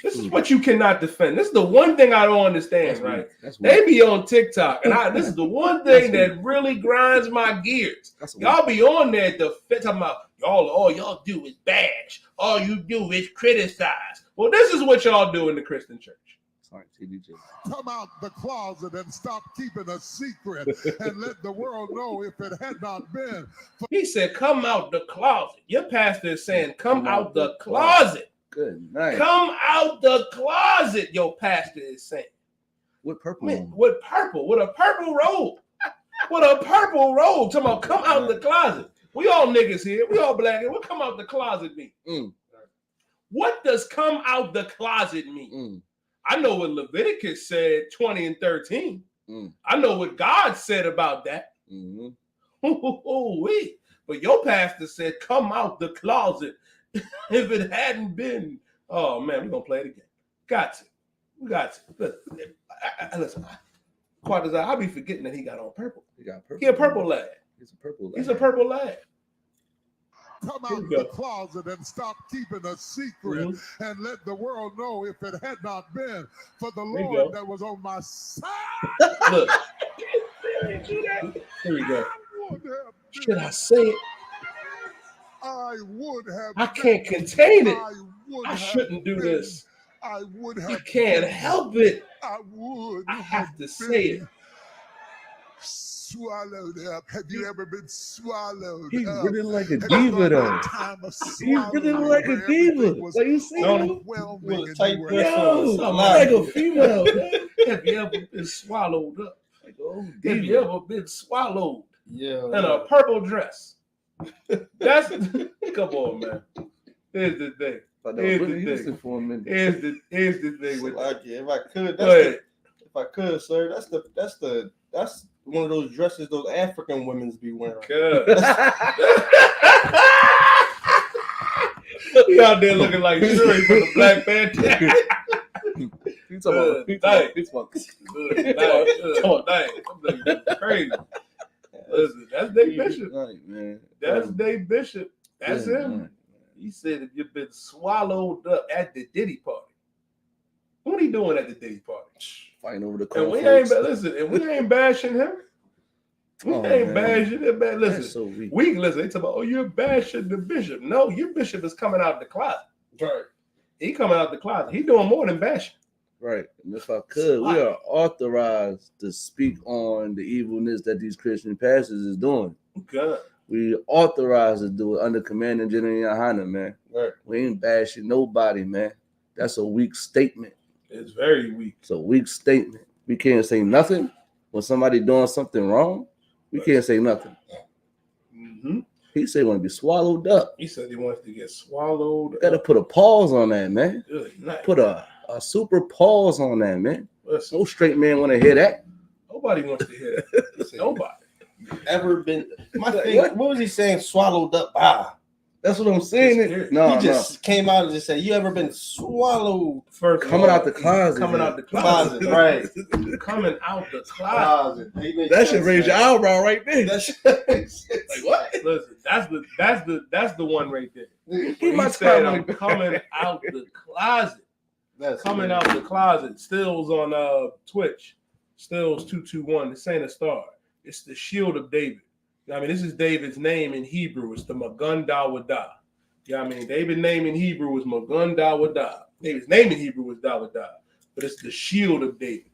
This is what you cannot defend. This is the one thing I don't understand, right? They be on TikTok, and this is the one thing that really grinds my gears. Y'all be on there talking about, all y'all do is bash. All you do is criticize. Well, this is what y'all do in the Christian church. Sorry, TDJ. Come out the closet and stop keeping a secret and let the world know if it had not been. He said, come out the closet. Your pastor is saying, come out the closet. Good night. Come out the closet, your pastor is saying. With purple. With purple. With a purple robe. With a purple robe. Talking about come out the closet. We all niggas here. We all black. What come out the closet mean? What does come out the closet mean? I know what Leviticus said, 20 and 13. I know what God said about that. But your pastor said, come out the closet. If it hadn't been, oh man, we're going to play it again. Got to. We got to. Listen, quite as I'll be forgetting that he got on purple. He got purple. He a purple lad. He's a purple lad. He's a purple lad. Come out the closet and stop keeping a secret and let the world know if it had not been for the Lord that was on my side. Look. Here we go. Should I say it? I would have. I can't contain it. I shouldn't do this. I would have. I can't help it. I would. I have to say it. Swallowed up. Have you ever been swallowed He's up? really like a diva, though. He's really like a diva. Like you see him? Like a female. Have you ever been swallowed up? Like, have you ever been swallowed? Yeah. In a purple dress. That's come on, man. Here's the thing. Here's the thing. Here's the thing with if I could, sir, that's one of those dresses those African women's be wearing. We out there looking like Shuri from the Black Panther. You talking about I'm crazy. Listen, that's Dave Bishop. That's Dave Bishop. That's him. He said if you've been swallowed up at the Diddy party. What are you doing at the Diddy party? Fighting over the and we ain't bashing him. We ain't bashing him, man. Listen, so weak. Listen, they talk about, you're bashing the bishop. No, your bishop is coming out the closet. Right. He coming out the closet. He doing more than bashing. Right. And if I could, we are authorized to speak on the evilness that these Christian pastors is doing. Good. We authorized to do it under Command and General Yohana, man. Right. We ain't bashing nobody, man. That's a weak statement. It's very weak. It's a weak statement. We can't say nothing when somebody doing something wrong. We can't say nothing. Mm-hmm. He said he want to be swallowed up. He said he wants to get swallowed. Got to put a pause on that, man. Good night. Put a super pause on that, man. Listen, no straight man want to hear that. Nobody wants to hear that. Nobody. Ever been? My thing. What was he saying? Swallowed up by? That's what I'm saying. No, he just came out and just said, "You ever been swallowed?" First coming out the closet. Coming out the closet, right? Coming out the closet. That should raise your eyebrow right there. Like what? Listen, that's the one right there. He said, "I'm coming out the closet." That's coming out the closet. Stills on Twitch. Stills 221. This ain't a star. It's the shield of David. I mean, this is David's name in Hebrew. It's the Magun Dawadah. Yeah, I mean, David's name in Hebrew is Magun Dawadah. David's name in Hebrew was Dawadah, but it's the shield of David.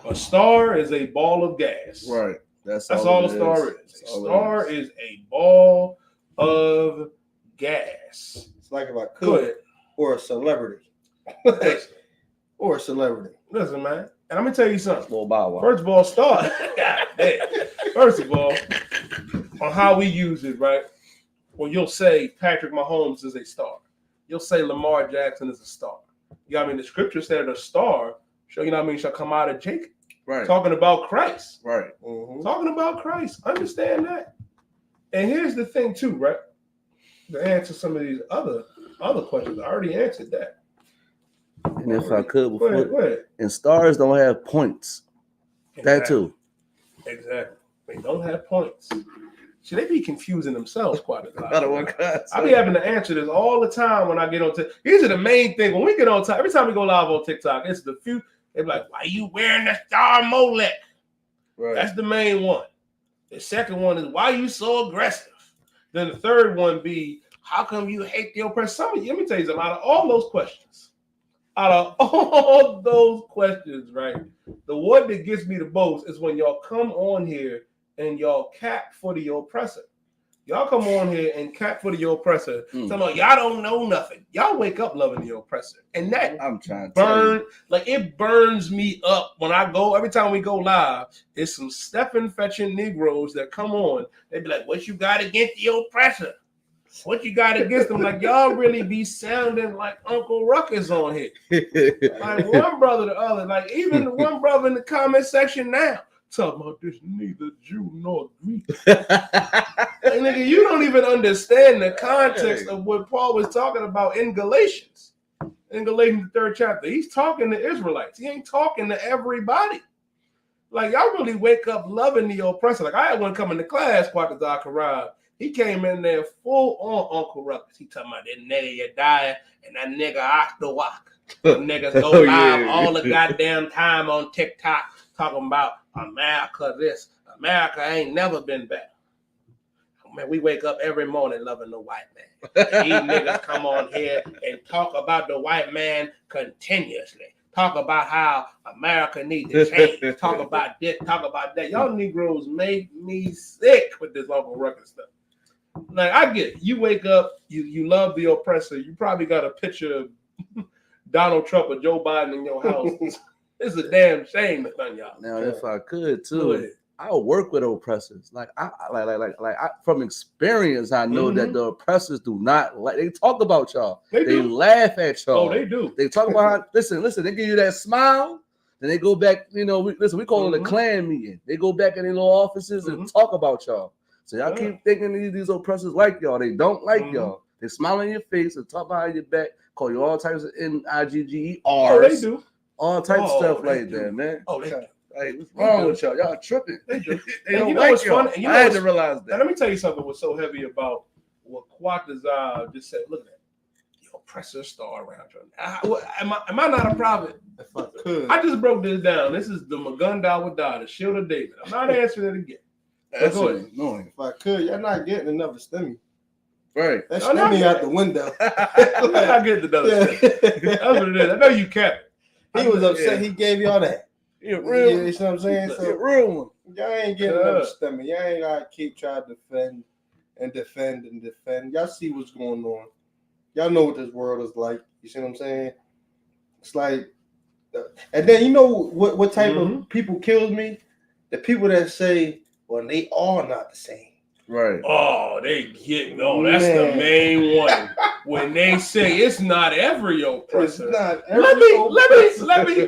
A star is a ball of gas. Right. That's all a star is. A star is a ball of gas. It's like if I could, or a celebrity, or a celebrity. Listen, man, and I'm gonna tell you something. Well, Bow Wow. First of all, star. First of all, on how we use it, right? Well, you'll say Patrick Mahomes is a star. You'll say Lamar Jackson is a star. You know what I mean? The scripture said a star, you know what I mean, shall come out of Jacob. Right. Talking about Christ. Right. Mm-hmm. Talking about Christ. Understand that. And here's the thing, too, right? To answer some of these other questions, I already answered that. And if I could, before, go ahead. And stars don't have points. Exactly. That too. Exactly. They don't have points. See, they be confusing themselves quite a lot. I be having to answer this all the time when I get on TikTok. These are the main thing. When we get on TikTok, every time we go live on TikTok, it's the few. They're like, why you wearing the star Molech? Right. That's the main one. The second one is, why you so aggressive? Then the third one be, how come you hate the oppressor? Some of you, let me tell you something. Out of all those questions, right, the one that gets me the most is when y'all come on here and y'all cap for the oppressor. Y'all come on here and cap for the oppressor. Talking about y'all don't know nothing. Y'all wake up loving the oppressor. And that I'm trying to burn, like it burns me up when I go, every time we go live, it's some Stephen fetching Negroes that come on. They be like, what you got against the oppressor? What you got against them? Like, y'all really be sounding like Uncle Ruckus on here. Like one brother to the other. Like even the one brother in the comment section now. Talking about this neither Jew nor Greek. Like, nigga, you don't even understand the context of what Paul was talking about in Galatians. In Galatians 3rd chapter. He's talking to Israelites. He ain't talking to everybody. Like, y'all really wake up loving the oppressor. Like, I had one come into class, Quack Zachariah. He came in there full on Uncle Ruckus. He talking about that nigga you die and that nigga Osterwalk. Niggas go live all the goddamn time on TikTok talking about America this. America ain't never been better. Man, we wake up every morning loving the white man. And these niggas come on here and talk about the white man continuously. Talk about how America needs to change. Talk about this, talk about that. Y'all Negroes make me sick with this Uncle Ruckus stuff. Like, I get it. You wake up, you love the oppressor. You probably got a picture of Donald Trump or Joe Biden in your house. It's a damn shame to done y'all. Now, if I could too, I'll work with oppressors. Like I from experience, I know that the oppressors do not like. They talk about y'all. They laugh at y'all. Oh, they do. They talk about how. Listen. They give you that smile. Then they go back. You know, we call it a clan meeting. They go back in their little offices and talk about y'all. So y'all keep thinking these oppressors like y'all. They don't like y'all. They smile in your face and talk behind your back. Call you all types of NIGGERs. Oh, they do. All types of stuff like that, man. Oh, they do. Like, what's wrong with y'all? Y'all tripping. They do. They don't like y'all. I had to realize that. And let me tell you something was so heavy about what Quatazar just said. Look at that. Your oppressor star around you. Am I not a prophet? If I could. I just broke this down. This is the Magun Dawadah, the shield of David. I'm not answering it again. That's annoying. If I could, you're not getting another stimmy. Right. That's stimmy out the window. I'm not getting another stimmy. That's what it is. I know you kept it. He was upset. He gave y'all that. You real, you know what I'm saying? So, real one. Y'all ain't getting another stimmy. Y'all ain't gotta keep trying to defend. Y'all see what's going on. Y'all know what this world is like. You see what I'm saying? It's like And then you know what type of people kills me? The people that say, "Well, they all not the same." Right. Oh, they get that's the main one. When they say it's not every oppressor. It's not every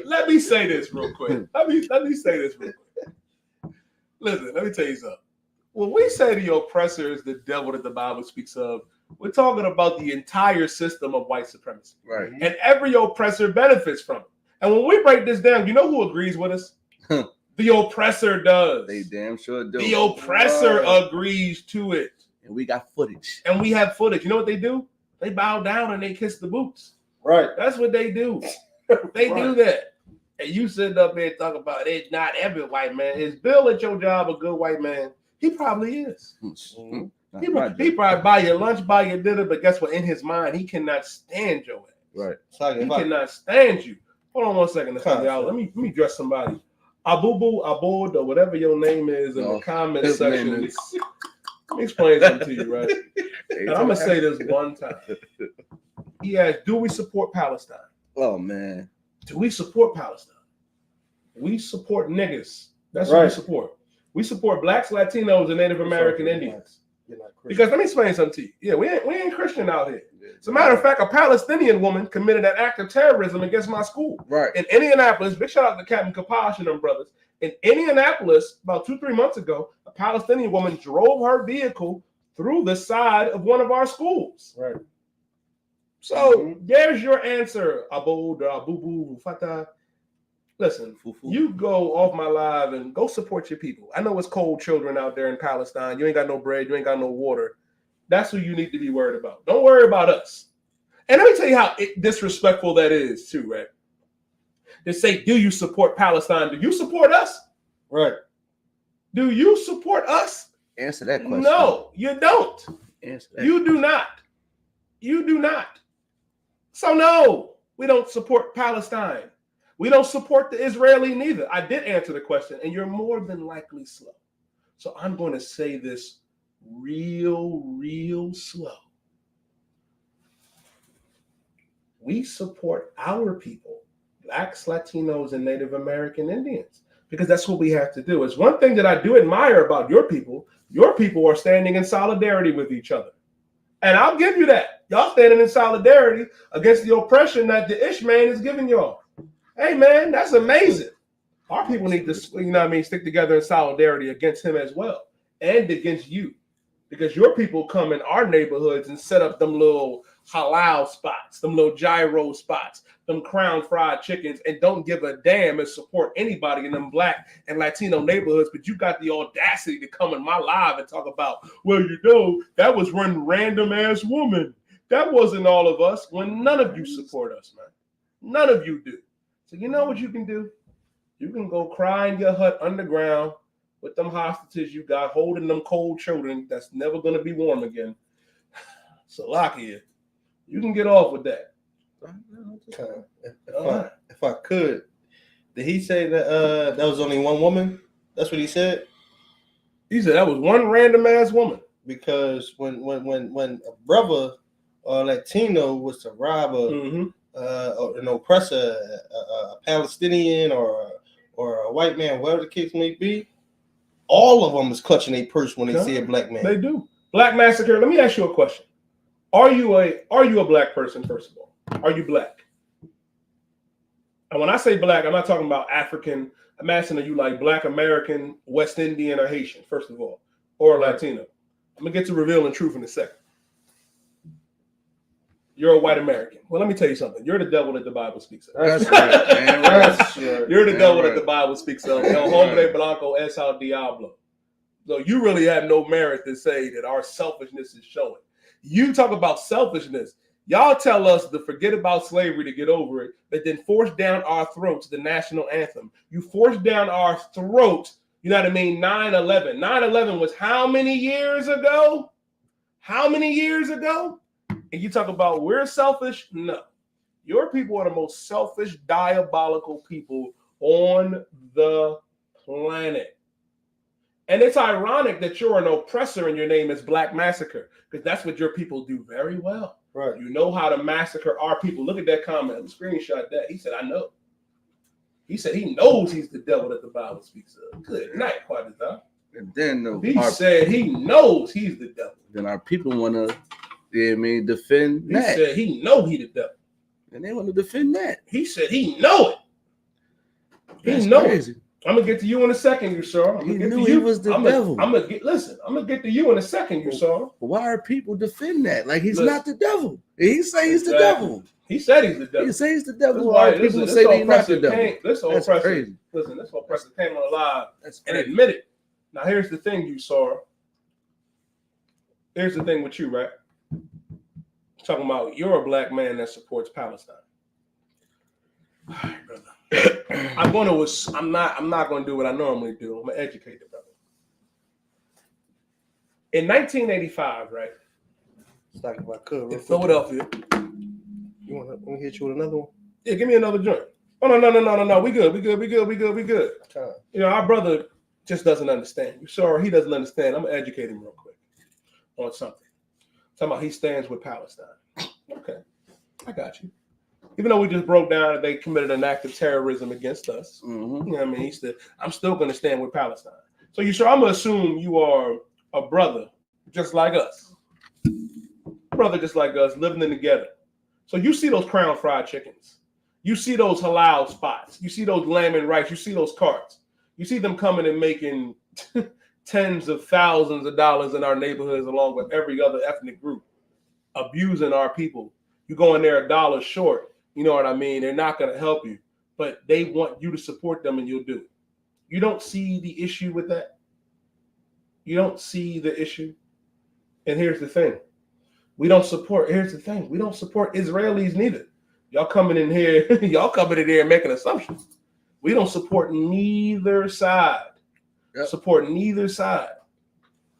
Let me say this real quick. Let me say this real quick. Listen, let me tell you something. When we say the oppressor is the devil that the Bible speaks of, we're talking about the entire system of white supremacy. Right. And every oppressor benefits from it. And when we break this down, you know who agrees with us? The oppressor does. They damn sure do. The oppressor agrees to it. And we got footage. And we have footage. You know what they do? They bow down and they kiss the boots. Right. That's what they do. They do that. And you sitting up there talking about it's not every white man. Is Bill at your job a good white man? He probably is. Mm-hmm. He probably buy your lunch, buy your dinner, but guess what? In his mind, he cannot stand your ass. Right. He cannot stand you. Hold on 1 second. Let me address somebody. Abubu, Abud, or whatever your name is in the comment section. Let me explain something to you, right? And I'm going to say this one time. He asked, do we support Palestine? Oh, man. Do we support Palestine? We support niggas. That's what we support. We support blacks, Latinos, and Native American Indians. Because let me explain something to you. Yeah, we ain't Christian out here. As a matter of fact, a Palestinian woman committed an act of terrorism against my school. Right. In Indianapolis, big shout out to Captain Kapash and them brothers. In Indianapolis, about 2-3 months ago, a Palestinian woman drove her vehicle through the side of one of our schools. Right. So there's your answer, Abu Fatah. Listen, you go off my live and go support your people. I know it's cold children out there in Palestine. You ain't got no bread. You ain't got no water. That's who you need to be worried about. Don't worry about us. And let me tell you how disrespectful that is too, right? To say, do you support Palestine? Do you support us? Right. Do you support us? Answer that question. No, you don't. Answer that. You do not. You do not. So no, we don't support Palestine. We don't support the Israeli neither. I did answer the question, and you're more than likely slow. So I'm going to say this real slow. We support our people, blacks, Latinos, and Native American Indians, because that's what we have to do. It's one thing that I do admire about your people. Your people are standing in solidarity with each other. And I'll give you that. Y'all standing in solidarity against the oppression that the Ishmael is giving y'all. Hey, man, that's amazing. Our people need to, stick together in solidarity against him as well and against you. Because your people come in our neighborhoods and set up them little halal spots, them little gyro spots, them crown fried chickens, and don't give a damn and support anybody in them black and Latino neighborhoods. But you got the audacity to come in my live and talk about, well, that was one random ass woman. That wasn't all of us. When none of you support us, man. None of you do. So you know what you can do? You can go cry in your hut underground with them hostages you got holding them cold children that's never going to be warm again. Salakia, you can get off with that. If I could, did he say that that was only one woman? That's what he said? He said that was one random ass woman. Because when a brother or Latino was to rob an oppressor, a Palestinian or a white man, whatever the case may be, all of them is clutching a purse when they see a black man. They do. Black massacre. Let me ask you a question. Are you a black person, first of all? Are you black? And when I say black, I'm not talking about African. I'm asking, are you like Black American, West Indian, or Haitian, first of all, or Latino? I'm going to get to revealing truth in a second. You're a white American. Well, let me tell you something. You're the devil that the Bible speaks of. That's right, man. That's right. You're the devil that the Bible speaks of. El hombre blanco es al diablo. So you really have no merit to say that our selfishness is showing. You talk about selfishness. Y'all tell us to forget about slavery to get over it, but then force down our throats the national anthem. You force down our throats, you know what I mean? 9/11. 9/11 was how many years ago? How many years ago? And you talk about we're selfish? No. Your people are the most selfish, diabolical people on the planet. And it's ironic that you're an oppressor and your name is Black Massacre, because that's what your people do very well. Right. You know how to massacre our people. Look at that comment. Screenshot that. He said, I know. He said he knows he's the devil that the Bible speaks of. Good night, Quadazar. And then He said he knows he's the devil. Then our people want to, defend He that. said he know he the devil. And they want to defend that. He said he know it. That's he know crazy. it. I'm gonna get to you in a second, you sir. He knew he was the devil. I'm gonna get to you in a second, you sir. Why are people defend that? Like he's Listen. not the devil. He say he's the devil. He said he's the devil. He says he's the devil. This Why why- people listen, say this he's not the oppressor devil? came- This That's oppressor, crazy. listen, this oppressor came on live That's and crazy. admitted. Now here's the thing, you saw. Here's the thing with you, right? Talking about you're a black man that supports Palestine. All right, brother. I'm not gonna do what I normally do. I'm gonna educate the brother. In 1985, right? It's like if I could. In Philadelphia. You want to hit you with another one? Yeah, give me another joint. Oh no. We good. You know, our brother just doesn't understand. You sorry, he doesn't understand. I'm gonna educate him real quick on something. Talking about he stands with Palestine. Okay, I got you. Even though we just broke down that they committed an act of terrorism against us, you know what I mean? I'm still gonna stand with Palestine. So you sure I'm gonna assume you are a brother just like us. Brother just like us, living in the ghetto. So you see those Crown Fried Chickens. You see those halal spots. You see those lamb and rice. You see those carts. You see them coming and making tens of thousands of dollars in our neighborhoods along with every other ethnic group, abusing our people. You go in there $1 short. You know what I mean? They're not going to help you, but they want you to support them and you'll do it. You don't see the issue with that? You don't see the issue? And here's the thing. Here's the thing. We don't support Israelis neither. Y'all coming in here and making assumptions. We don't support neither side. Yep. Support neither side.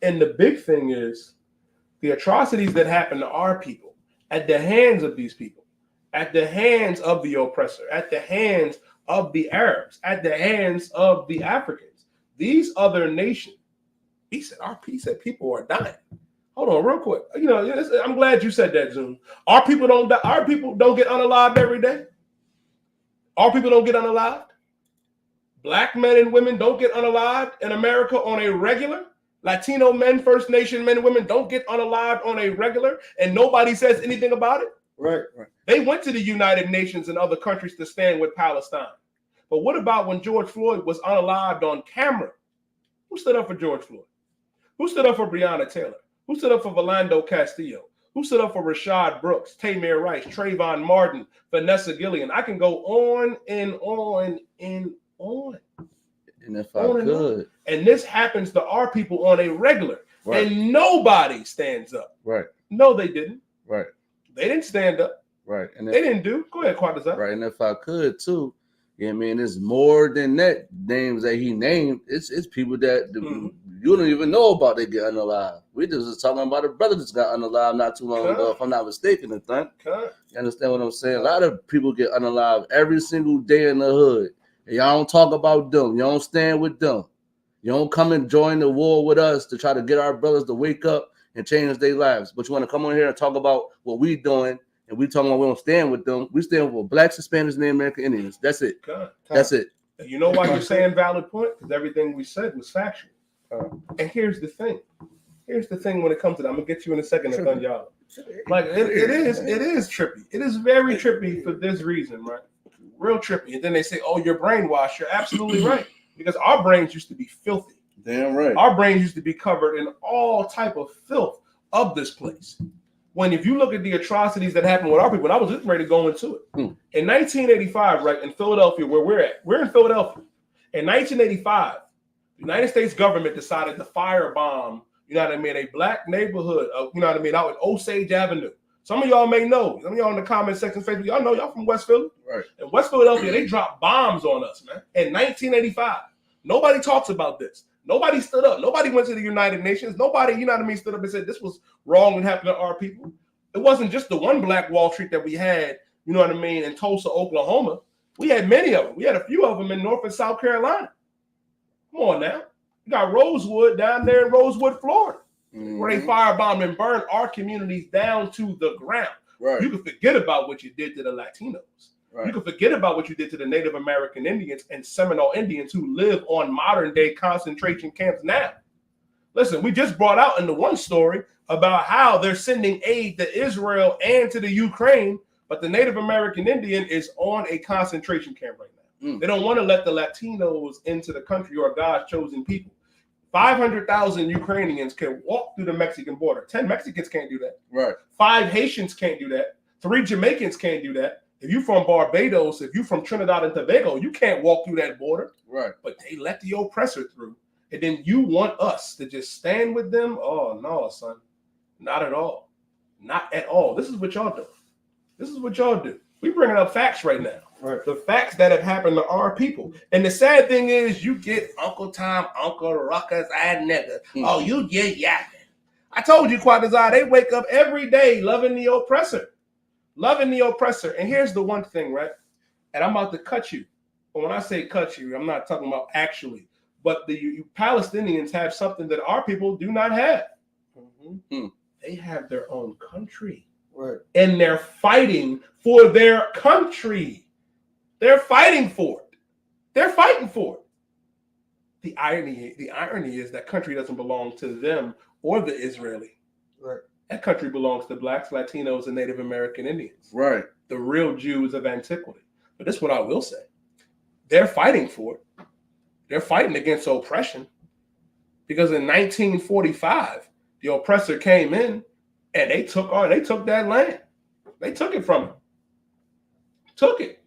And the big thing is the atrocities that happen to our people at the hands of these people, at the hands of the oppressor, at the hands of the Arabs, at the hands of the Africans. These other nations, he said people are dying. Hold on, real quick. You know, I'm glad you said that, Zoom. Our people don't die. Our people don't get unalived every day. Our people don't get unalived. Black men and women don't get unalived in America on a regular. Latino men, First Nation men and women don't get unalived on a regular, and nobody says anything about it. Right. They went to the United Nations and other countries to stand with Palestine. But what about when George Floyd was unalived on camera? Who stood up for George Floyd? Who stood up for Breonna Taylor? Who stood up for Philando Castillo? Who stood up for Rashad Brooks, Tamir Rice, Trayvon Martin, Vanessa Gillian? I can go on and on and on. And if I could. And this happens to our people on a regular. Right. And nobody stands up. Right. No, they didn't. Right. They didn't stand up. Right. And they didn't do. Go ahead, Quadazar. Right. And if I could too, yeah, I mean, it's more than that. Names that he named. It's people that you don't even know about. They get unalive. We just was talking about a brother that got unalive not too long ago, if I'm not mistaken. You understand what I'm saying? A lot of people get unalive every single day in the hood. And y'all don't talk about them. You don't stand with them. You don't come and join the war with us to try to get our brothers to wake up and change their lives. But you want to come on here and talk about what we doing, and we talking about we don't stand with them. We stand with blacks, Hispanics, and American Indians. That's it. That's it. You know why you're saying valid point? Because everything we said was factual. And here's the thing. Here's the thing when it comes to that. I'm gonna get you in a second, Nathaniel. Like it is trippy. It is very trippy for this reason, right? Real trippy. And then they say, "Oh, you're brainwashed." You're absolutely right. Because our brains used to be filthy. Damn right. Our brains used to be covered in all type of filth of this place. When if you look at the atrocities that happened with our people, I was just ready to go into it. In 1985, right, in Philadelphia, where we're in Philadelphia. In 1985, the United States government decided to firebomb, you know what I mean, a black neighborhood, you know what I mean, out in Osage Avenue. Some of y'all may know. Some of y'all in the comment section, Facebook, y'all know y'all from West Philly. Right. In West Philadelphia, they dropped bombs on us, man. In 1985. Nobody talks about this. Nobody stood up. Nobody went to the United Nations. Nobody, you know what I mean, stood up and said this was wrong and happened to our people. It wasn't just the one Black Wall Street that we had, you know what I mean, in Tulsa, Oklahoma. We had many of them. We had a few of them in North and South Carolina. Come on now. You got Rosewood down there in Rosewood, Florida, where they firebombed and burned our communities down to the ground. Right. You can forget about what you did to the Latinos. Right. You can forget about what you did to the Native American Indians and Seminole Indians who live on modern day concentration camps now. Listen, we just brought out in the one story about how they're sending aid to Israel and to the Ukraine, but the Native American Indian is on a concentration camp right now. They don't want to let the Latinos into the country or God's chosen people. 500,000 Ukrainians can walk through the Mexican border. 10 Mexicans can't do that. Right. 5 Haitians can't do that. 3 Jamaicans can't do that. If you're from Barbados, if you're from Trinidad and Tobago, you can't walk through that border. Right. But they let the oppressor through. And then you want us to just stand with them? Oh, no, son. Not at all. Not at all. This is what y'all do. This is what y'all do. We bringing up facts right now. Right. The facts that have happened to our people. And the sad thing is you get Uncle Tom, Uncle Ruckus, and nigga. Oh, you just yapping. I told you, Quadazar, they wake up every day loving the oppressor. Loving the oppressor. And here's the one thing, right? And I'm about to cut you. But when I say cut you, I'm not talking about actually. But the you Palestinians have something that our people do not have. They have their own country. Right. And they're fighting for their country. They're fighting for it. They're fighting for it. The irony is that country doesn't belong to them or the Israeli. Right. That country belongs to Blacks, Latinos, and Native American Indians. Right. The real Jews of antiquity. But this is what I will say. They're fighting for it. They're fighting against oppression. Because in 1945, the oppressor came in and they took that land. They took it from them. Took it.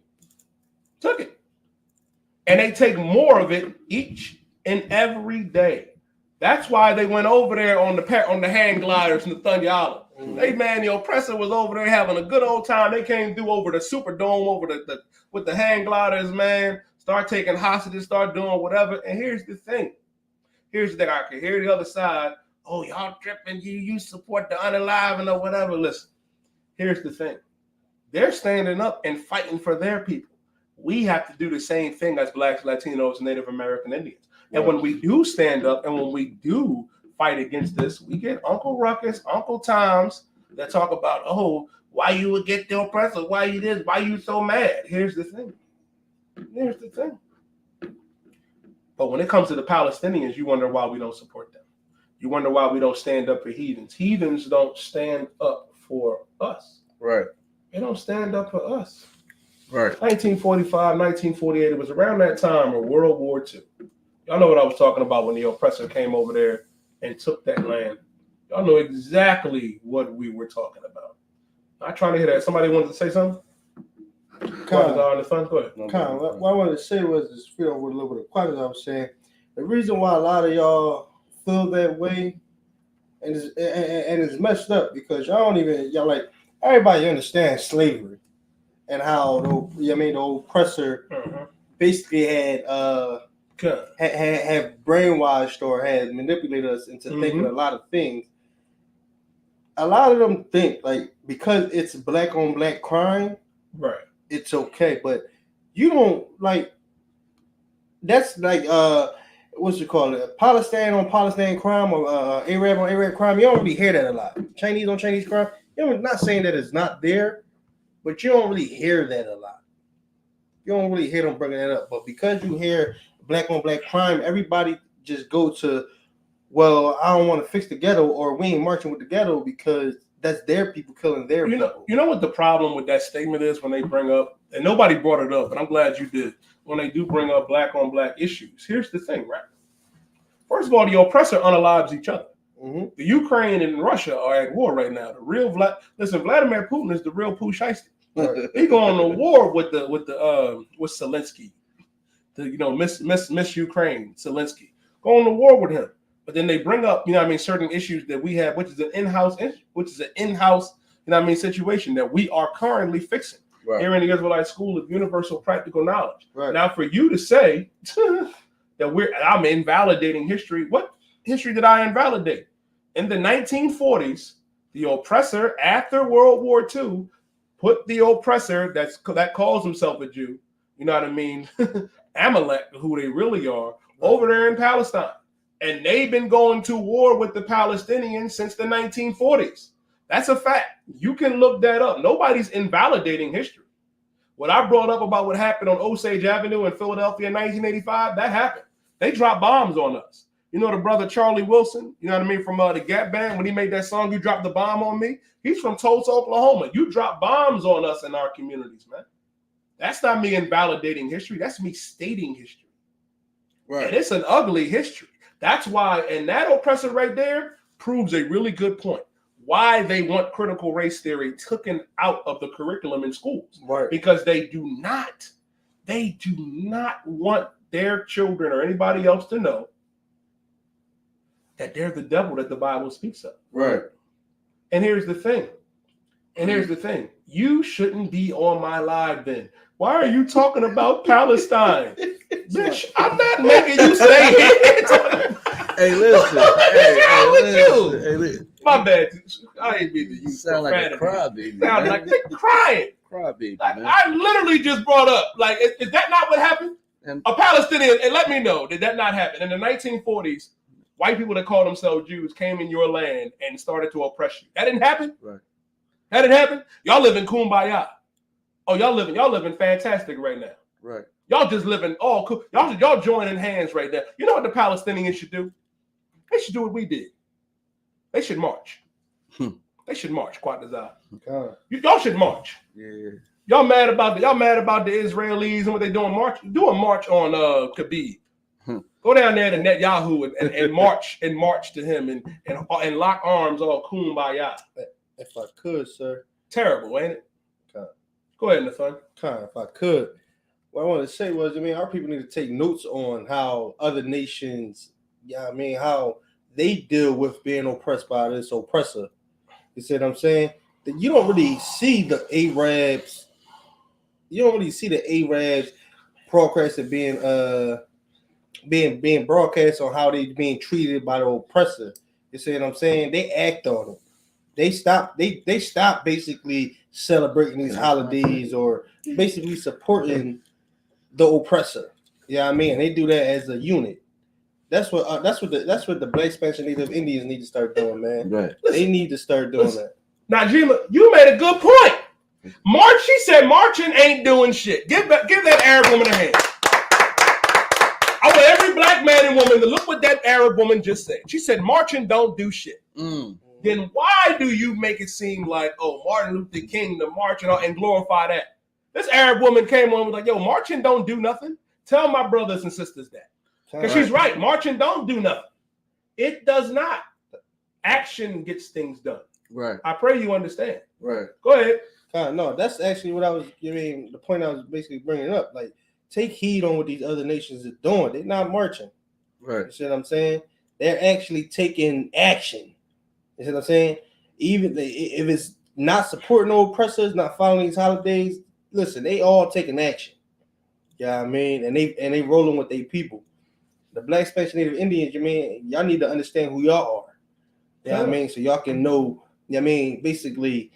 And they take more of it each and every day. That's why they went over there on the hang gliders in the Thunder Island. Hey man, the oppressor was over there having a good old time. They came through over the Superdome, over with the hang gliders, man. Start taking hostages, start doing whatever. And here's the thing. I can hear the other side. Oh, y'all tripping. You support the unalive or whatever. Listen, here's the thing. They're standing up and fighting for their people. We have to do the same thing as Blacks, Latinos, and Native American Indians. And when we do stand up and when we do fight against this, we get Uncle Ruckus, Uncle Toms that talk about, oh, why you would get the oppressor? Why you this? Why you so mad? Here's the thing. But when it comes to the Palestinians, you wonder why we don't support them. You wonder why we don't stand up for heathens. Heathens don't stand up for us. Right. They don't stand up for us. Right. 1945, 1948, it was around that time of World War II. Y'all know what I was talking about when the oppressor came over there and took that land. Y'all know exactly what we were talking about. I'm trying to hear that. Somebody wanted to say something? Go ahead. What I wanted to say was this feel with a little bit of quiet as I was saying. The reason why a lot of y'all feel that way and it's messed up because y'all like everybody understands slavery and how the oppressor basically had brainwashed or had manipulated us into thinking a lot of things. A lot of them think like because it's black on black crime, right? It's okay, but you don't like. That's like what's it called? Palestine on Palestine crime or Arab on Arab crime. You don't really hear that a lot. Chinese on Chinese crime. I'm not saying that it's not there, but you don't really hear that a lot. You don't really hear them bringing that up. But because you hear black on black crime, everybody just go to, well, I don't want to fix the ghetto or we ain't marching with the ghetto because that's their people killing their people. You know what the problem with that statement is when they bring up, and nobody brought it up, but I'm glad you did. When they do bring up black on black issues, here's the thing, right? First of all, the oppressor unalives each other. The Ukraine and Russia are at war right now. The real Vladimir Putin is the real Pooh Shiesty. He going to war with Zelensky, Miss Ukraine, Zelensky, going to war with him. But then they bring up, certain issues that we have, which is an in-house, situation that we are currently fixing here in the Israelite School of Universal Practical Knowledge. Right. Now, for you to say that I'm invalidating history, what history did I invalidate? In the 1940s, the oppressor after World War II put the oppressor that calls himself a Jew, Amalek, who they really are, over there in Palestine. And they've been going to war with the Palestinians since the 1940s. That's a fact. You can look that up. Nobody's invalidating history. What I brought up about what happened on Osage Avenue in Philadelphia in 1985, that happened. They dropped bombs on us. You know the brother Charlie Wilson, you know what I mean, from the Gap Band, when he made that song, You Dropped the Bomb on Me? He's from Tulsa, Oklahoma. You drop bombs on us in our communities, man. That's not me invalidating history. That's me stating history. Right. And it's an ugly history. That's why, and that oppressor right there proves a really good point. Why they want critical race theory taken out of the curriculum in schools. Right. Because they do not want their children or anybody else to know that they're the devil that the Bible speaks of. Right. And here's the thing. You shouldn't be on my live then. Why are you talking about Palestine? Bitch, I'm not making you say it. Hey, listen. What's wrong with you? Hey, listen. My bad. I ain't mean to use sound like a crybaby. Sound like they're crying. Crybaby, like, man. I literally just brought up, like, is that not what happened? And a Palestinian, and let me know, did that not happen? In the 1940s, white people that called themselves Jews came in your land and started to oppress you. That didn't happen? Right. That didn't happen? Y'all live in kumbaya. Oh, y'all living fantastic right now. Right. Y'all just living all cool. Y'all joining hands right there. You know what the Palestinians should do? They should do what we did. They should march. They should march. Y'all should march. Yeah. Y'all mad about the Israelis and what they doing? Do a march on Khabib. Go down there to Netanyahu and march to him and lock arms all kumbaya. If I could, sir. Terrible, ain't it? Go ahead, Nathan. If I could. What I wanted to say was, our people need to take notes on how other nations, how they deal with being oppressed by this oppressor. You see what I'm saying? That you don't really see the Arabs. You don't really see the Arabs broadcasting being broadcast on how they being treated by the oppressor. You see what I'm saying? They act on it. They stop basically celebrating these holidays or basically supporting the oppressor. Yeah, they do that as a unit. That's what the Black Spanish and Native Indians need to start doing, man. Right. They need to start doing that. Najima, you made a good point. She said marching ain't doing shit. Give that Arab woman a hand. I want every black man and woman to look what that Arab woman just said. She said marching don't do shit. Then why do you make it seem like, Martin Luther King, the march and glorify that? This Arab woman came on and was like, yo, marching don't do nothing. Tell my brothers and sisters that. Because she's right. Marching don't do nothing. It does not. Action gets things done. Right. I pray you understand. Right. Go ahead. No, that's actually what I was giving. The point I was basically bringing up. Like, take heed on what these other nations are doing. They're not marching. Right. You see what I'm saying? They're actually taking action. You see what I'm saying? Even if it's not supporting no oppressors, not following these holidays, listen, they all taking action. Yeah, and they rolling with their people. The Black Spanish Native Indians, y'all need to understand who y'all are. Yeah, so y'all can know. Basically.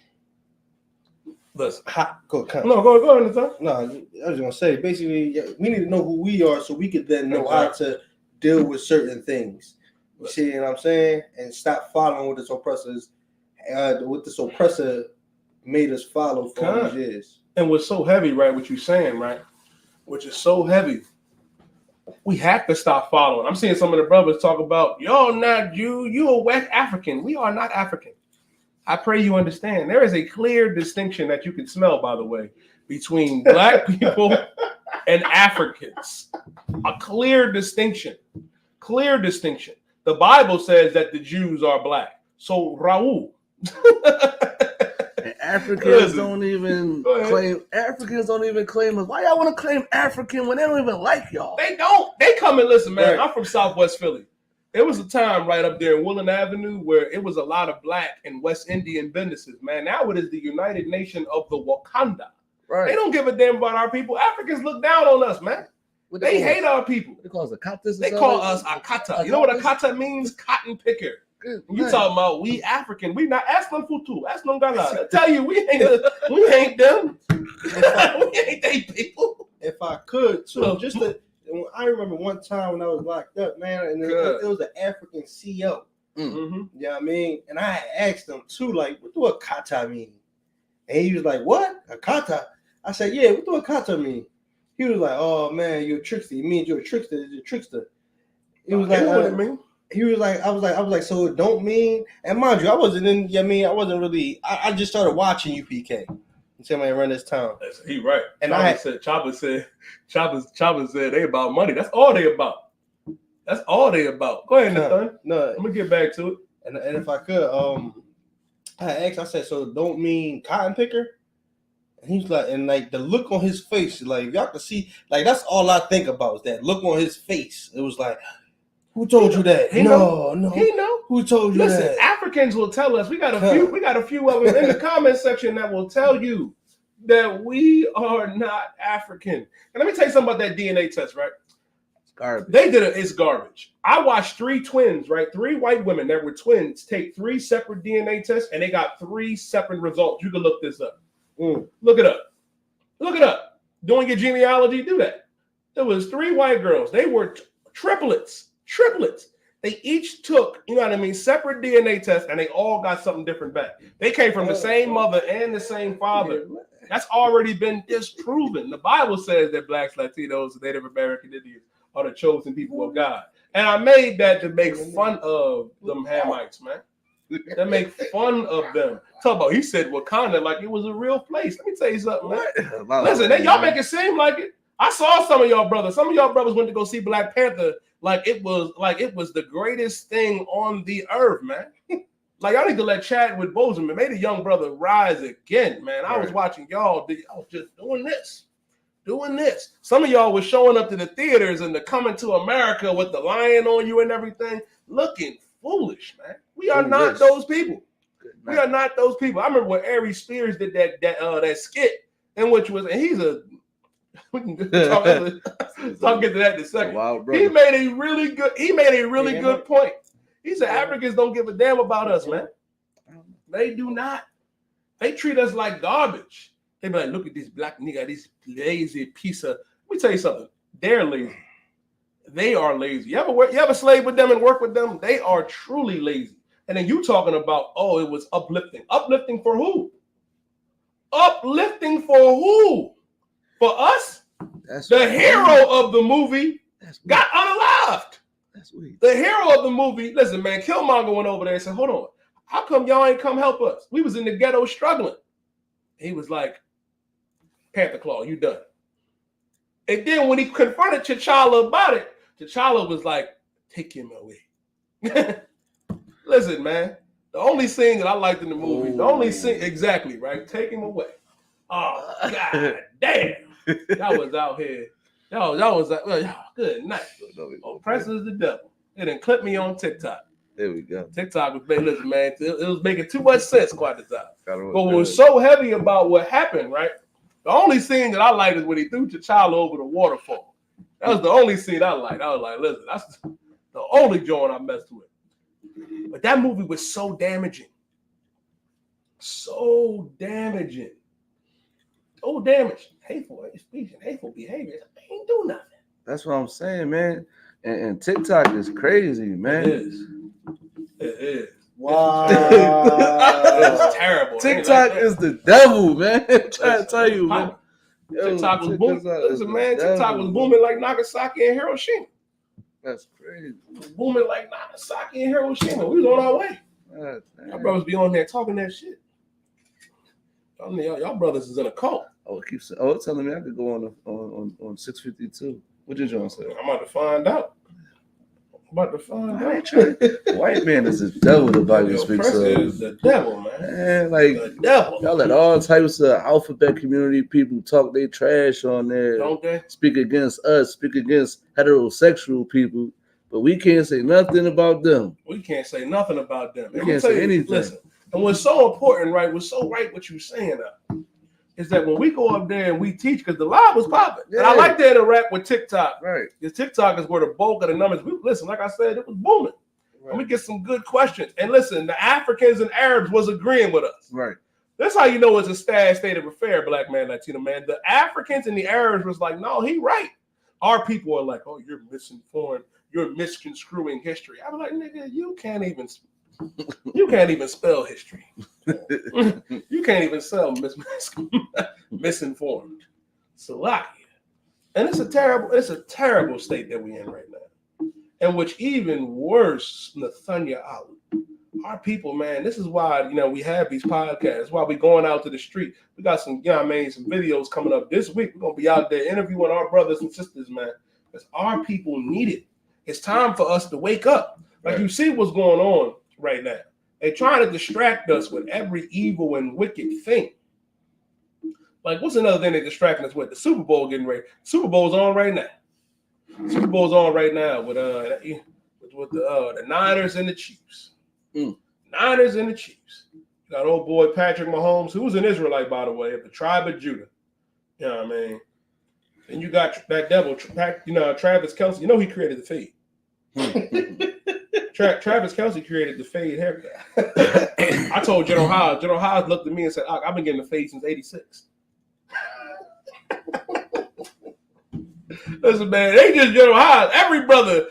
Listen. Go ahead. No, I was gonna say basically we need to know who we are so we could then know how to deal with certain things. You see what I'm saying? And stop following what this oppressor made us follow for all these years. And what's so heavy, right? What you're saying, right? Which is so heavy. We have to stop following. I'm seeing some of the brothers talk about, y'all not Jew, you a West African. We are not African. I pray you understand. There is a clear distinction that you can smell, by the way, between black people and Africans. A clear distinction. Clear distinction. The Bible says that the Jews are black. So Raul. Africans don't even claim us. Why y'all want to claim African when they don't even like y'all? They don't. They come and listen, man. Right. I'm from Southwest Philly. There was a time right up there in Woodland Avenue where it was a lot of black and West Indian businesses, man. Now it is the United Nation of the Wakanda. Right. They don't give a damn about our people. Africans look down on us, man. They hate our people. They call us Akatas. They call us Akata. You know what Akata means? Cotton picker. You talking about we African? We not Aslam Futu, Aslam Gala. I tell you, we ain't them. We ain't they people. If I could, too, I remember one time when I was locked up, man, and it was an African CO. Mm-hmm. You know what I mean? And I asked him too, like, what do Akata mean? And he was like, what? Akata? I said, yeah, what do a kata mean? He was like, oh man, you're a trickster. It means you're a trickster. You're a trickster. He was like, what it mean? He was like, I was like, so it don't mean. And mind you, I wasn't in. I mean, I wasn't really. I just started watching UPK. Until I run this town. He right. And Chopper said they about money. That's all they about. That's all they about. Go ahead, Nathan. No, I'm gonna get back to it. And if I could, I asked. I said, so it don't mean cotton picker? And he's like, and like the look on his face, like y'all can see, like that's all I think about is that look on his face. It was like, who told you that? No. He know. Who told you that? Listen, Africans will tell us. We got a few of them in the comment section that will tell you that we are not African. And let me tell you something about that DNA test, right? It's garbage. They did it. It's garbage. I watched 3 twins, right? 3 white women that were twins take 3 separate DNA tests, and they got 3 separate results. You can look this up. Look it up. Look it up. Doing your genealogy, do that. There was 3 white girls. They were triplets. They each took, you know what I mean, separate DNA tests, and they all got something different back. They came from the same mother and the same father. That's already been disproven. The Bible says that blacks, Latinos, Native American Indians are the chosen people of God. And I made that to make fun of them Hamites, man. They make fun of them. Talk about, he said Wakanda like it was a real place. Let me tell you something, man. Listen, y'all make it seem like it. I saw some of y'all brothers. Some of y'all brothers went to go see Black Panther like it was the greatest thing on the earth, man. Like, y'all need to let Chadwick Boseman, made a young brother rise again, man. I was watching y'all just doing this. Some of y'all was showing up to the theaters and the Coming to America with the lion on you and everything, looking foolish, man. We are not those people. We are not those people. I remember when Ari Spears did that skit, in which was, and he's a we can talk into that in a second. He made a really good point. He said Africans don't give a damn about us, man. They do not. They treat us like garbage. They be like, look at this black nigga, this lazy piece of. Let me tell you something. They're lazy. They are lazy. You ever slave with them and work with them? They are truly lazy. And then you talking about, oh, it was uplifting. Uplifting for who? Uplifting for who? For us? The hero of the movie got unalived. That's weird. The hero of the movie, listen, man, Killmonger went over there and said, hold on, how come y'all ain't come help us? We was in the ghetto struggling. He was like, Panther Claw, you done. And then when he confronted T'Challa about it, T'Challa was like, take him away. Listen, man, the only scene that I liked in the movie, the only scene, exactly, right? Take him away. Oh, God damn. Y'all was out here. Y'all was like, well, good night. Oppressor is the devil. It done clipped me on TikTok. There we go. TikTok was making, listen, man, it was making too much sense quite the time. But what was so heavy about what happened, right? The only scene that I liked is when he threw T'Challa over the waterfall. That was the only scene I liked. I was like, listen, that's the only joint I messed with. But that movie was so damaging. So damaging. Oh, damage. Hateful speech and hateful behavior. They ain't do nothing. That's what I'm saying, man. And TikTok is crazy, man. It is. Wow. It's terrible. TikTok is the devil, man. I'm trying to tell you, man. TikTok was booming. Listen, man, TikTok was booming like Nagasaki and Hiroshima. That's crazy. It was booming like Nagasaki and Hiroshima. We was on our way. Y'all brothers be on there talking that shit. Y'all brothers is in a cult. It's telling me I could go on 652. What did you say? I'm about to find out. White man is the devil, the Bible speaks of. Is the devil, man. Like the devil. Y'all let all types of alphabet community people talk their trash on there. Don't they? Speak against us, speak against heterosexual people, but we can't say nothing about them. We can't say nothing about them. We can't say anything. Listen, and what's so important, right? What's so right what you're saying is that when we go up there and we teach, because the live was popping. Yeah. And I like to interact with TikTok. Right. Because TikTok is where the bulk of the numbers. Listen, like I said, it was booming. Right. And we get some good questions. And listen, the Africans and Arabs was agreeing with us. Right. That's how you know it's a sad state of affair, black man, Latino man. The Africans and the Arabs was like, no, he right. Our people are like, oh, you're misinformed. You're misconstruing history. I was like, nigga, you can't even spell history. You can't even spell misinformed. Salakia. And it's a terrible state that we're in right now. And which even worse, Nathaniel Ali. Our people, man, this is why, we have these podcasts, why we going out to the street. We got some, some videos coming up this week. We're going to be out there interviewing our brothers and sisters, man, because our people need it. It's time for us to wake up. Like, you see what's going on right now. They're trying to distract us with every evil and wicked thing. Like, what's another thing they're distracting us with? The Super Bowl getting ready. Super Bowl's on right now. Super Bowl's on right now with the Niners and the Chiefs. Niners and the Chiefs. You got old boy Patrick Mahomes, who was an Israelite, by the way, of the tribe of Judah. You know what I mean? And you got that devil, Travis Kelce. You know he created the fade. Travis Kelce created the fade haircut. I told General Hodge. General Hodge looked at me and said, I've been getting the fade since '86. Listen, man, they just General Hodge. Every brother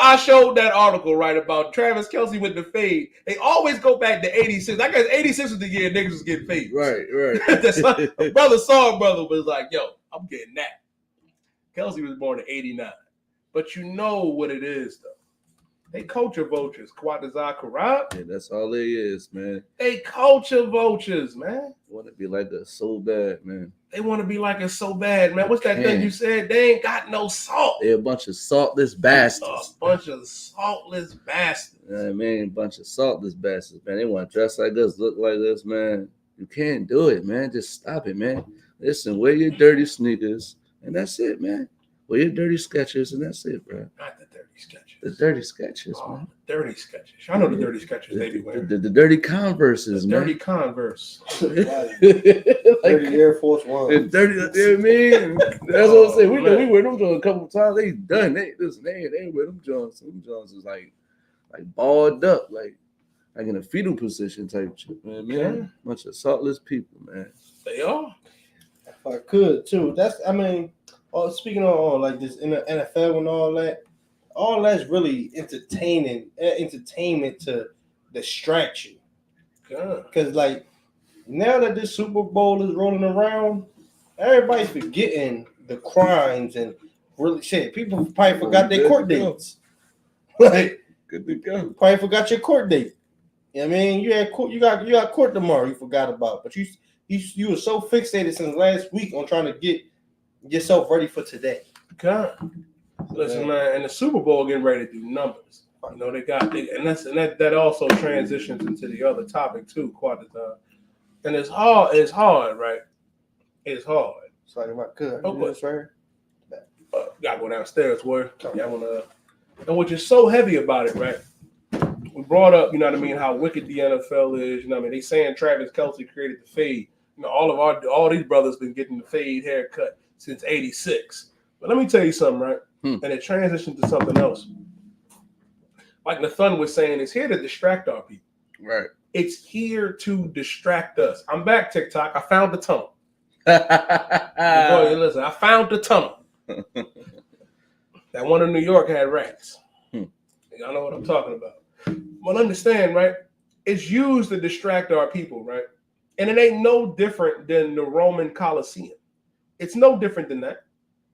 I showed that article, right, about Travis Kelce with the fade, they always go back to 86. I guess 86 was the year niggas was getting fades. Right. That's like, brother was like, yo, I'm getting that. Kelce was born in 89. But you know what it is, though. They culture vultures. Quadazar Karab. Yeah, that's all it is, man. They culture vultures, man. Want to be like us so bad, man. They want to be like us so bad, man. What's that thing you said? They ain't got no salt. They're a bunch of saltless bastards. A bunch of saltless bastards. You know what I mean? A bunch of saltless bastards, man. They want to dress like us, look like us, man. You can't do it, man. Just stop it, man. Listen, wear your dirty sneakers, and that's it, man. Wear your dirty Skechers, and that's it, bro. Not the dirty Skechers. The dirty Skechers, man. The dirty Skechers. I know the dirty Skechers they be wearing. The dirty Converses, man. Dirty Converse. Dirty Air Force One. Dirty, you know what I mean? That's what I'm saying. We wear them Jones a couple of times. They done. They wear them Jones. Them Jones is like balled up, like in a fetal position type shit, man. Yeah. Bunch of saltless people, man. They are. If I could too. Speaking of like this in the NFL and all that's really entertainment to distract you. Because like now that this Super Bowl is rolling around, everybody's forgetting the crimes and really shit. People probably forgot their court dates. Like, good to go. Probably forgot your court date. You know what I mean? You had court. You got court tomorrow. You forgot about, but you were so fixated since last week on trying to get yourself ready for today. God. Listen, man, and the Super Bowl getting ready to do numbers. You know, that also transitions into the other topic too, quite a time. And it's hard, right? It's hard. It's like if I could. Gotta go downstairs, boy. And which is so heavy about it, right? We brought up, you know what I mean, how wicked the NFL is. You know what I mean? They saying Travis Kelce created the fade. You know, all these brothers been getting the fade haircut since '86. But let me tell you something, right? And it transitioned to something else. Like Nathan was saying, it's here to distract our people. Right. It's here to distract us. I'm back, TikTok. I found the tunnel. Boy, listen, I found the tunnel. That one in New York had rats. Y'all know what I'm talking about. Well, understand, right? It's used to distract our people, right? And it ain't no different than the Roman Colosseum. It's no different than that.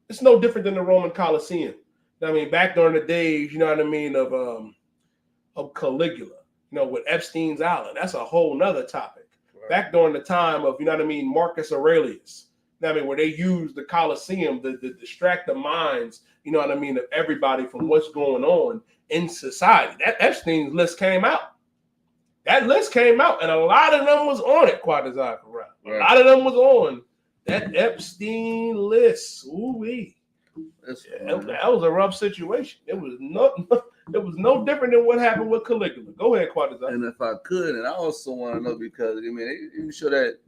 It's no different than the Roman Colosseum. I mean, back during the days, you know what I mean, of Caligula, you know, with Epstein's Island. That's a whole nother topic. Right. Back during the time of, you know what I mean, Marcus Aurelius. You know what I mean, where they used the Colosseum to distract the minds, you know what I mean, of everybody from what's going on in society. That Epstein's list came out. That list came out, and a lot of them was on it, Quadazar Karab. A lot of them was on that Epstein list. Ooh-wee. That was a rough situation. It was no different than what happened with Caligula. Go ahead, Quadazar. And if I could, and I also want to know, because I mean, you show the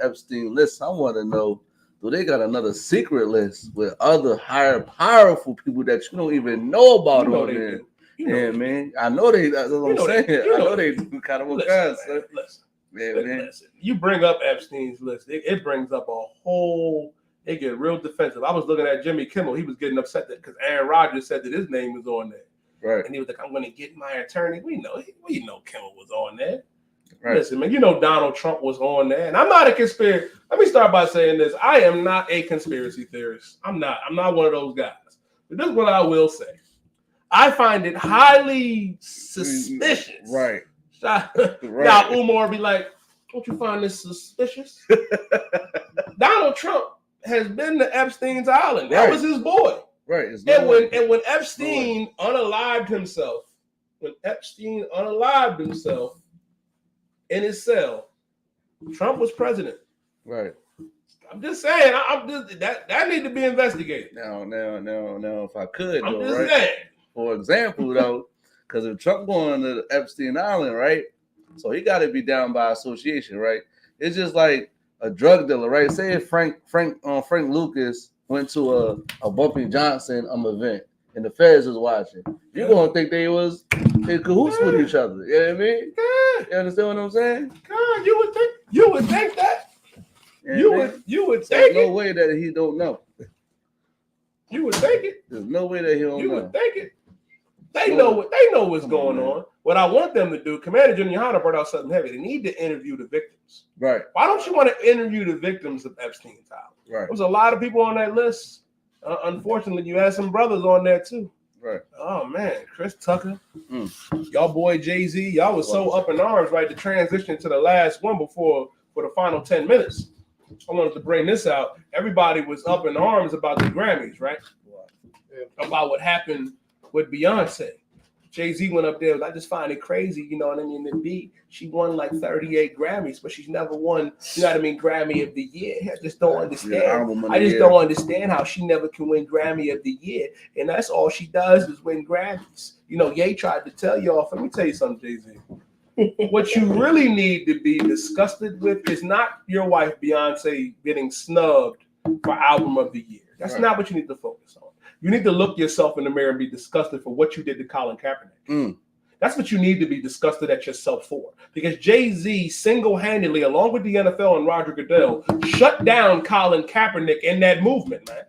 Epstein list. I want to know, do they got another secret list with other higher, powerful people that you don't even know about on there? Yeah, man. I know they. That's what I'm saying. I know they do kind of what guys. Listen. You bring up Epstein's list. It brings up a whole. They get real defensive. I was looking at Jimmy Kimmel. He was getting upset because Aaron Rodgers said that his name was on there. Right. And he was like, "I'm going to get my attorney." We know Kimmel was on there. Right. Listen, man, you know Donald Trump was on there, and I'm not a conspiracy. Let me start by saying this: I am not a conspiracy theorist. I'm not one of those guys. But this is what I will say: I find it highly suspicious. Right. Now Umar be like, "Don't you find this suspicious?" Donald Trump has been to Epstein's island. That was his boy. Right. And when Epstein unalived himself, in his cell, Trump was president. Right. I'm just saying, I'm just that need to be investigated. Now, if I could, I'm though, just right? saying. For example, though, because if Trump going to Epstein Island, right? So he got to be down by association, right? It's just like a drug dealer, right? Say if Frank Lucas went to a Bumpy Johnson event and the feds was watching, you're gonna think they was in cahoots with each other. You know what I mean? You understand what I'm saying? God, you would think that. You would There's think no way that he don't know. You would think it. There's no way that he don't know. You would think it. They know what's going on. What I want them to do, Commander Junior Hunter brought out something heavy. They need to interview the victims. Right. Why don't you want to interview the victims of Epstein's Island? Right. There was a lot of people on that list. Unfortunately, you had some brothers on there too. Right. Oh man, Chris Tucker, y'all boy Jay-Z, y'all was so up in arms, right? To transition to the last one for the final 10 minutes. I wanted to bring this out. Everybody was up in arms about the Grammys, right? About what happened with Beyonce. Jay-Z went up there. I just find it crazy, you know what I mean? The beat, she won like 38 Grammys, but she's never won, you know what I mean, Grammy of the Year. I just don't understand. I just don't understand how she never can win Grammy of the Year. And that's all she does is win Grammys. You know, Ye tried to tell y'all, let me tell you something, Jay-Z. What you really need to be disgusted with is not your wife, Beyonce, getting snubbed for Album of the Year. That's not what you need to focus on. You need to look yourself in the mirror and be disgusted for what you did to Colin Kaepernick. That's what you need to be disgusted at yourself for. Because Jay-Z single-handedly, along with the NFL and Roger Goodell, shut down Colin Kaepernick in that movement, man,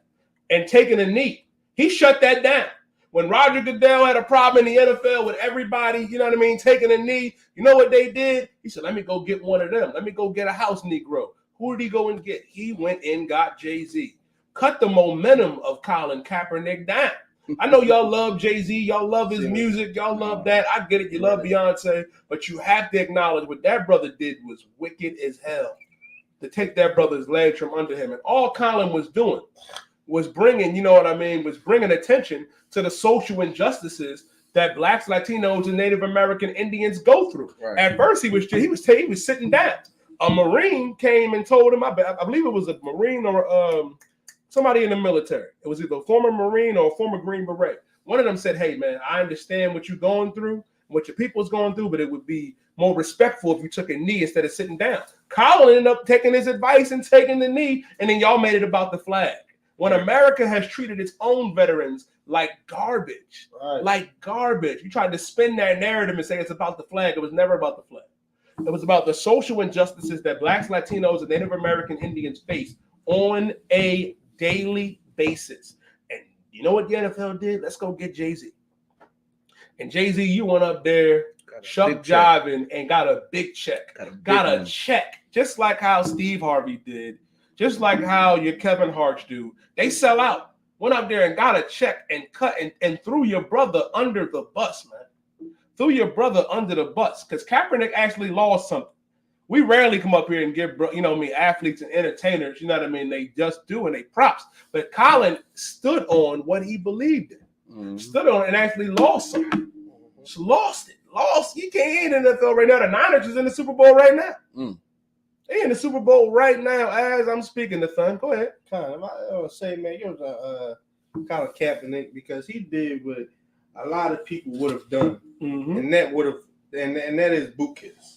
and taking a knee. He shut that down. When Roger Goodell had a problem in the NFL with everybody, you know what I mean, taking a knee, you know what they did? He said, let me go get one of them. Let me go get a house Negro. Who did he go and get? He went and got Jay-Z. Cut the momentum of Colin Kaepernick down. I know y'all love Jay-Z. Y'all love his music. Y'all love that. I get it. You love Beyonce. But you have to acknowledge what that brother did was wicked as hell. To take that brother's legs from under him. And all Colin was doing was bringing, you know what I mean, was bringing attention to the social injustices that Blacks, Latinos, and Native American Indians go through. Right. At first, he was sitting down. A Marine came and told him, I believe it was a Marine or somebody in the military. It was either a former Marine or a former Green Beret. One of them said, hey, man, I understand what you're going through, what your people's going through, but it would be more respectful if you took a knee instead of sitting down. Colin ended up taking his advice and taking the knee, and then y'all made it about the flag. When America has treated its own veterans like garbage, you tried to spin that narrative and say it's about the flag. It was never about the flag. It was about the social injustices that Blacks, Latinos, and Native American Indians face on a daily basis. And you know what the NFL did? Let's go get Jay-Z. And Jay-Z, you went up there, shuck jiving, and got a big check. Got a check. Just like how Steve Harvey did. Just like how your Kevin Hart's do. They sell out. Went up there and got a check and cut and threw your brother under the bus, man. Threw your brother under the bus. Because Kaepernick actually lost something. We rarely come up here and give, athletes and entertainers, you know what I mean? They just do and they props. But Colin stood on what he believed in. Stood on it and actually lost something. Just lost it. You can't in the NFL right now. The Niners is in the Super Bowl right now. They in the Super Bowl right now as I'm speaking to Thun. Go ahead. I would say, man, you was Colin Kaepernick because he did what a lot of people would have done. And that would have, and that is boot kiss.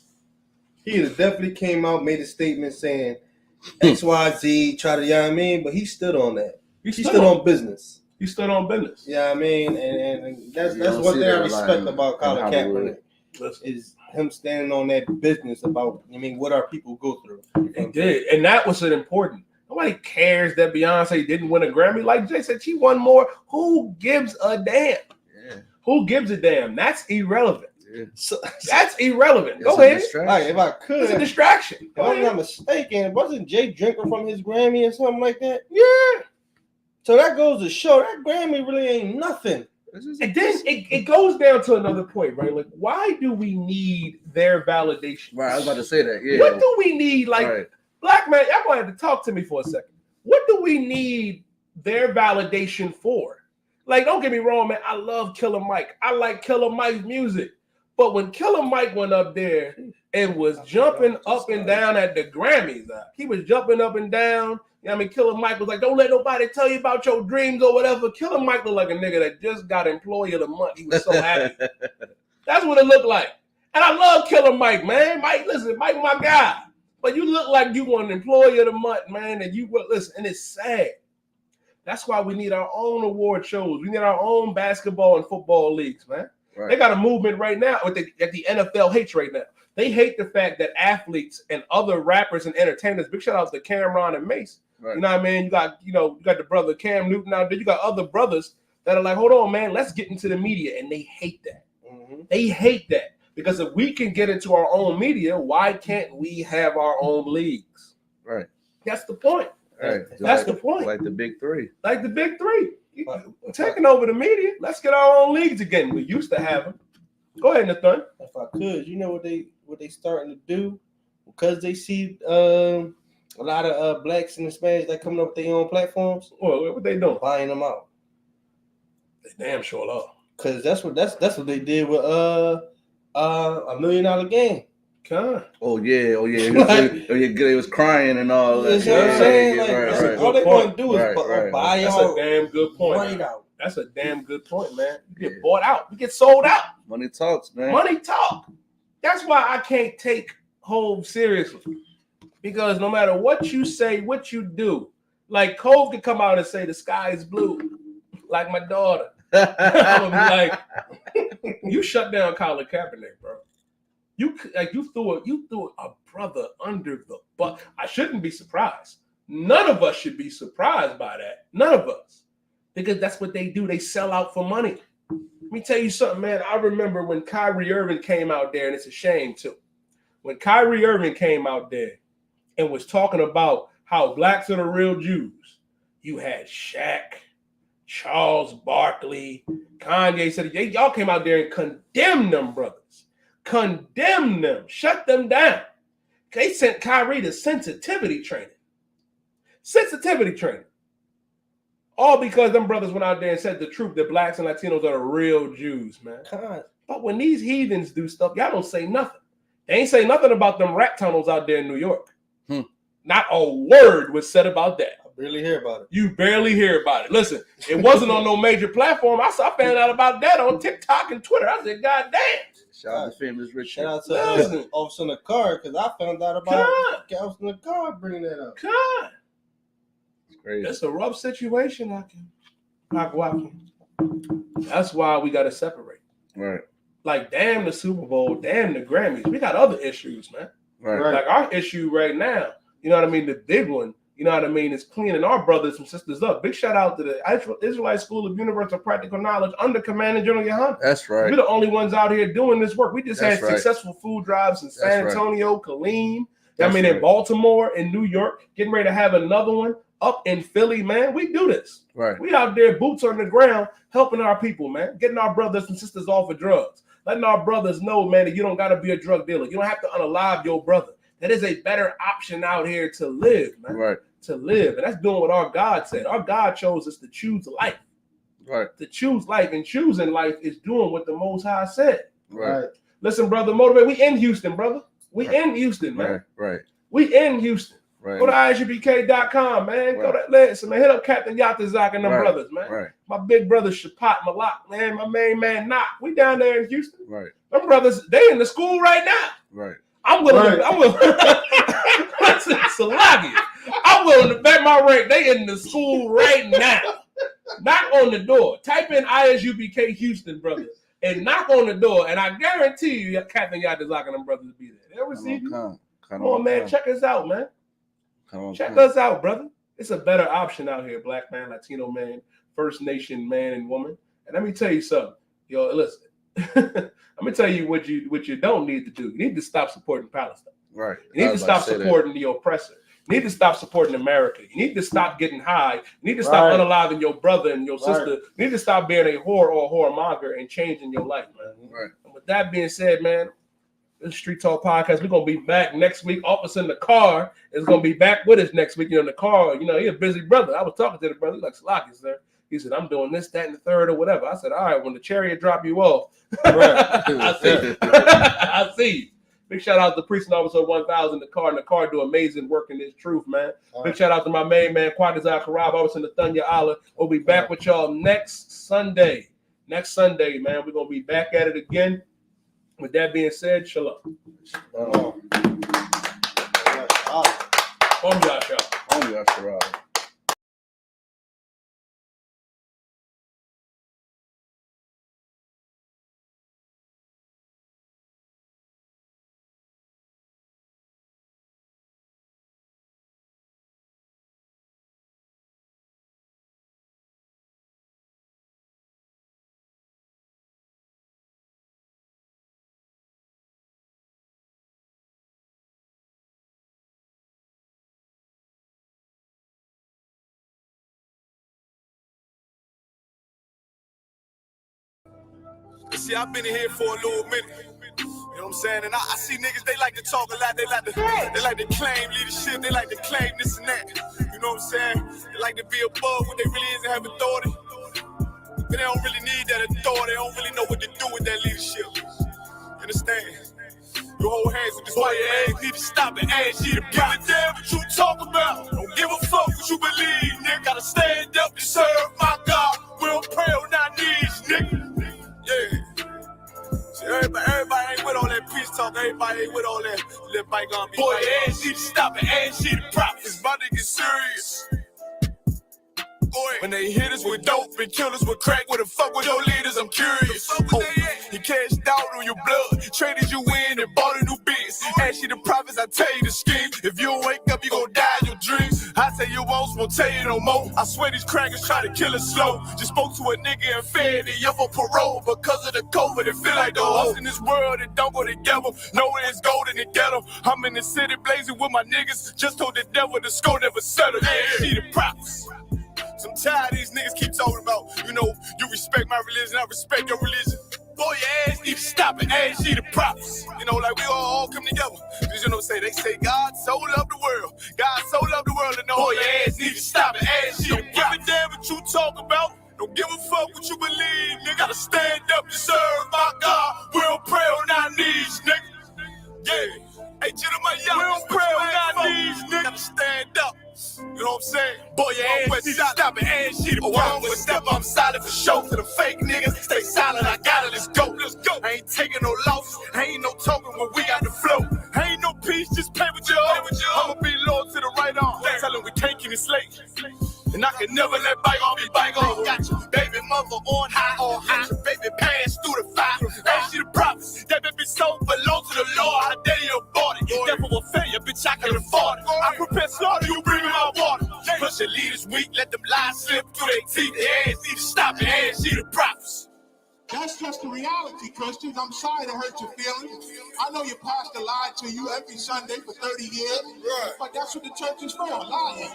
He definitely came out, made a statement saying XYZ, try to, you know what I mean? But he stood on that. He stood on business. He stood on business. Yeah, I mean, and that's one thing I respect about Colin Kaepernick is him standing on that business about, what our people go through. He did, and that was important. Nobody cares that Beyonce didn't win a Grammy. Like Jay said, she won more. Who gives a damn? Yeah. Who gives a damn? That's irrelevant. Yeah. So, That's irrelevant. Go It's a ahead. distraction. like, if I could, It's a distraction. if Go I'm ahead. not mistaken, wasn't Jay drinking from his Grammy or something like that? Yeah. So that goes to show that Grammy really ain't nothing. And then it goes down to another point, right? Like, why do we need their validation? Right, I was about to say that. Yeah. What do we need? Like, Right. black man, y'all gonna have to talk to me for a second. What do we need their validation for? Like, don't get me wrong, man. I love Killer Mike. I like Killer Mike's music. But when Killer Mike went up there and was jumping up and down at the Grammys, he was jumping up and down. You know what I mean? Killer Mike was like, don't let nobody tell you about your dreams or whatever. Killer Mike looked like a nigga that just got Employee of the Month. He was so happy. That's what it looked like. And I love Killer Mike, man. Mike, listen, Mike, my guy. But you look like you won Employee of the Month, man. And you listen, and it's sad. That's why we need our own award shows. We need our own basketball and football leagues, man. Right. They got a movement right now that the NFL hates right now. They hate the fact that athletes and other rappers and entertainers, big shout out to Cameron and Mace. Right. You know what I mean? You got the brother Cam Newton out there. You got other brothers that are like, hold on, man, let's get into the media. And they hate that. Mm-hmm. They hate that. Because if we can get into our own media, why can't we have our own leagues? Right. That's the point. Right. That's the point. Like the big three. Like the big three. Taking over the media. Let's get our own leagues again. We used to have them. Go ahead, Nathan. If I could, you know what they starting to do? Because they see a lot of blacks and Hispanics that coming up with their own platforms. Well, what they doing? Buying them out. They damn sure are. Because that's what they did with $1 Million Game. Oh yeah. They was crying and all that. You know what I'm saying? Like, right. All they want to do is buy That's out. a damn good point. Right out. That's a damn good point, man. You get bought out. You get sold out. Money talks, man. Money talk. That's why I can't take Hov seriously. Because no matter what you say, what you do, like Hov could come out and say the sky is blue, like my daughter. I'm like, you shut down Colin Kaepernick, bro. You threw a brother under the bus. I shouldn't be surprised. None of us should be surprised by that. None of us. Because that's what they do. They sell out for money. Let me tell you something, man. I remember when Kyrie Irving came out there, and it's a shame too. When Kyrie Irving came out there and was talking about how blacks are the real Jews, you had Shaq, Charles Barkley, Kanye said, y'all came out there and condemned them brothers. Condemn them. Shut them down. They sent Kyrie to sensitivity training. Sensitivity training. All because them brothers went out there and said the truth that blacks and Latinos are the real Jews, man. God. But when these heathens do stuff, y'all don't say nothing. They ain't say nothing about them rat tunnels out there in New York. Not a word was said about that. I barely hear about it. You barely hear about it. Listen, it wasn't on no major platform. I found out about that on TikTok and Twitter. I said, God damn. Shout out to famous Rich. Shout out to Officer Nakar, because I found out about Officer Nakar bringing that up. God. It's crazy. It's a rough situation, That's why we got to separate. Right. Like, damn the Super Bowl, damn the Grammys. We got other issues, man. Right. Like our issue right now, you know what I mean? The big one, you know what I mean, is cleaning our brothers and sisters up. Big shout out to the Israelite School of Universal Practical Knowledge under Commanding General Yohanan. That's right. We're the only ones out here doing this work. We just had successful food drives in San That's Antonio, Killeen, in Baltimore, in New York, getting ready to have another one up in Philly, man. We do this. Right. We out there, boots on the ground, helping our people, man, getting our brothers and sisters off of drugs, letting our brothers know, man, that you don't got to be a drug dealer. You don't have to unalive your brother. That is a better option out here to live, man. Right. To live. And that's doing what our God said. Our God chose us to choose life. Right. To choose life. And choosing life is doing what the Most High said. Right. Listen, brother, motivate. We in Houston, brother. We in Houston, man. Right. We in Houston. Right. Go to isupk.com, man. Go to listen, man. Hit up Captain Yatazak and them brothers, man. Right. My big brother Shapat Malak, man. My main man Knock. We down there in Houston. Right. Them brothers, they in the school right now. Right. I'm willing to listen, Salagi. I'm willing to bet my rank. They in the school right now. Knock on the door. Type in ISUPK Houston, brothers, and knock on the door. And I guarantee you, Captain Yatazak and them brothers will be there. They'll receive you. Come on, man. Check us out, man. Check us out, brother. It's a better option out here, black man, Latino man, First Nation man and woman. And let me tell you something. Yo, listen, I'm gonna tell you what you don't need to do. You need to stop supporting Palestine. Right. You need to stop supporting the oppressor. You need to stop supporting America. You need to stop getting high. You need to stop unaliving your brother and your sister. You need to stop being a whore or a whoremonger and changing your life, man. Right. And with that being said, man, this Street Talk Podcast, we're gonna be back next week. Officer in the car is gonna be back with us next week. In the car, he's a busy brother. I was talking to the brother, he's like, Salaki, sir. He said, I'm doing this, that, and the third, or whatever. I said, all right, when the chariot drop you off, I see you. I see you. Big shout out to Precinct Officer 1000, the car do amazing work in this truth, man. Big shout out to my main man, Quadazar Karab, Officer in the Thunya Allah. We'll be back with y'all next Sunday. Next Sunday, man. We're going to be back at it again. With that being said, shalom. Shalom. Om Yasharah. See, I've been in here for a little minute. You know what I'm saying? And I see niggas, they like to talk a lot. They like to claim leadership. They like to claim this and that. You know what I'm saying? They like to be above what they really is and have authority. But they don't really need that authority. They don't really know what to do with that leadership. You understand? You hold hands with this boy, your ass need to stop and ask you to give a damn what you talk about. Don't give a fuck what you believe, nigga. Gotta stand up and serve my God. We don't pray on our knees, nigga. Yeah. See, everybody ain't with all that peace talk. Everybody ain't with all that bygone. Boy, your ass need to stop and ask you to profit. It's about to get serious. Boy, when they hit us with dope and kill us with crack, what the fuck with your leaders? I'm curious. He cashed out on your blood, traded you in and bought a new biz. Ask you the profits, I tell you the scheme. If you don't wake up, you gon' die in your dreams. I tell you once, won't tell you no more. I swear these crackers try to kill us slow. Just spoke to a nigga and fed it up for parole because of the COVID. It feel like the host in this world that don't go together. Know where it's golden to get them. I'm in the city blazing with my niggas. Just told the devil the score never settled. Yeah, see the props. I'm tired of these niggas keep talking about, you respect my religion, I respect your religion. Boy, your ass need to stop and ask you the props. Like we all come together. Cause they say God so loved the world. God so loved the world, and boy, your ass need to stop and ask you the props. Don't give a damn what you talk about. Don't give a fuck what you believe, nigga. Gotta stand up and serve my God. We don't pray on our knees, nigga. Yeah. Hey, gentlemen, we don't pray on our knees, nigga. Gotta stand up. You know what I'm saying? Boy, your ass need to stop and ask you the wrong with step. I'm silent for show. To the fake niggas, stay silent. I got it. Let's go. Let's go. I ain't taking no loss. Ain't no talking when we got the flow. Ain't no peace, just play with you. I'ma be loyal to the right arm. Tell them we can't keep it slave. And I can never let bygone be bygone. Got your baby mother on high. Got your baby pass through the fire. Ask you the prophets. That baby soul belong to the Lord. How dare you abort it? Devil will fail you, bitch, I can afford it. I prepare slaughter, you bring me my water. Push your leaders weak, let them lies slip through their teeth. Their ass need to stop and ask you the prophets. That's just the reality, Christians. I'm sorry to hurt your feelings. I know your pastor lied to you every Sunday for 30 years. Right. But that's what the church is for, lying.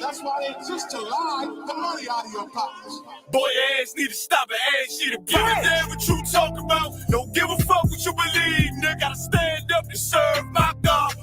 That's why they exist, to lie the money out of your pockets. Boy, your ass need to stop and ask you to give a damn what you talk about. Don't give a fuck what you believe, nigga. Gotta stand up and serve my God.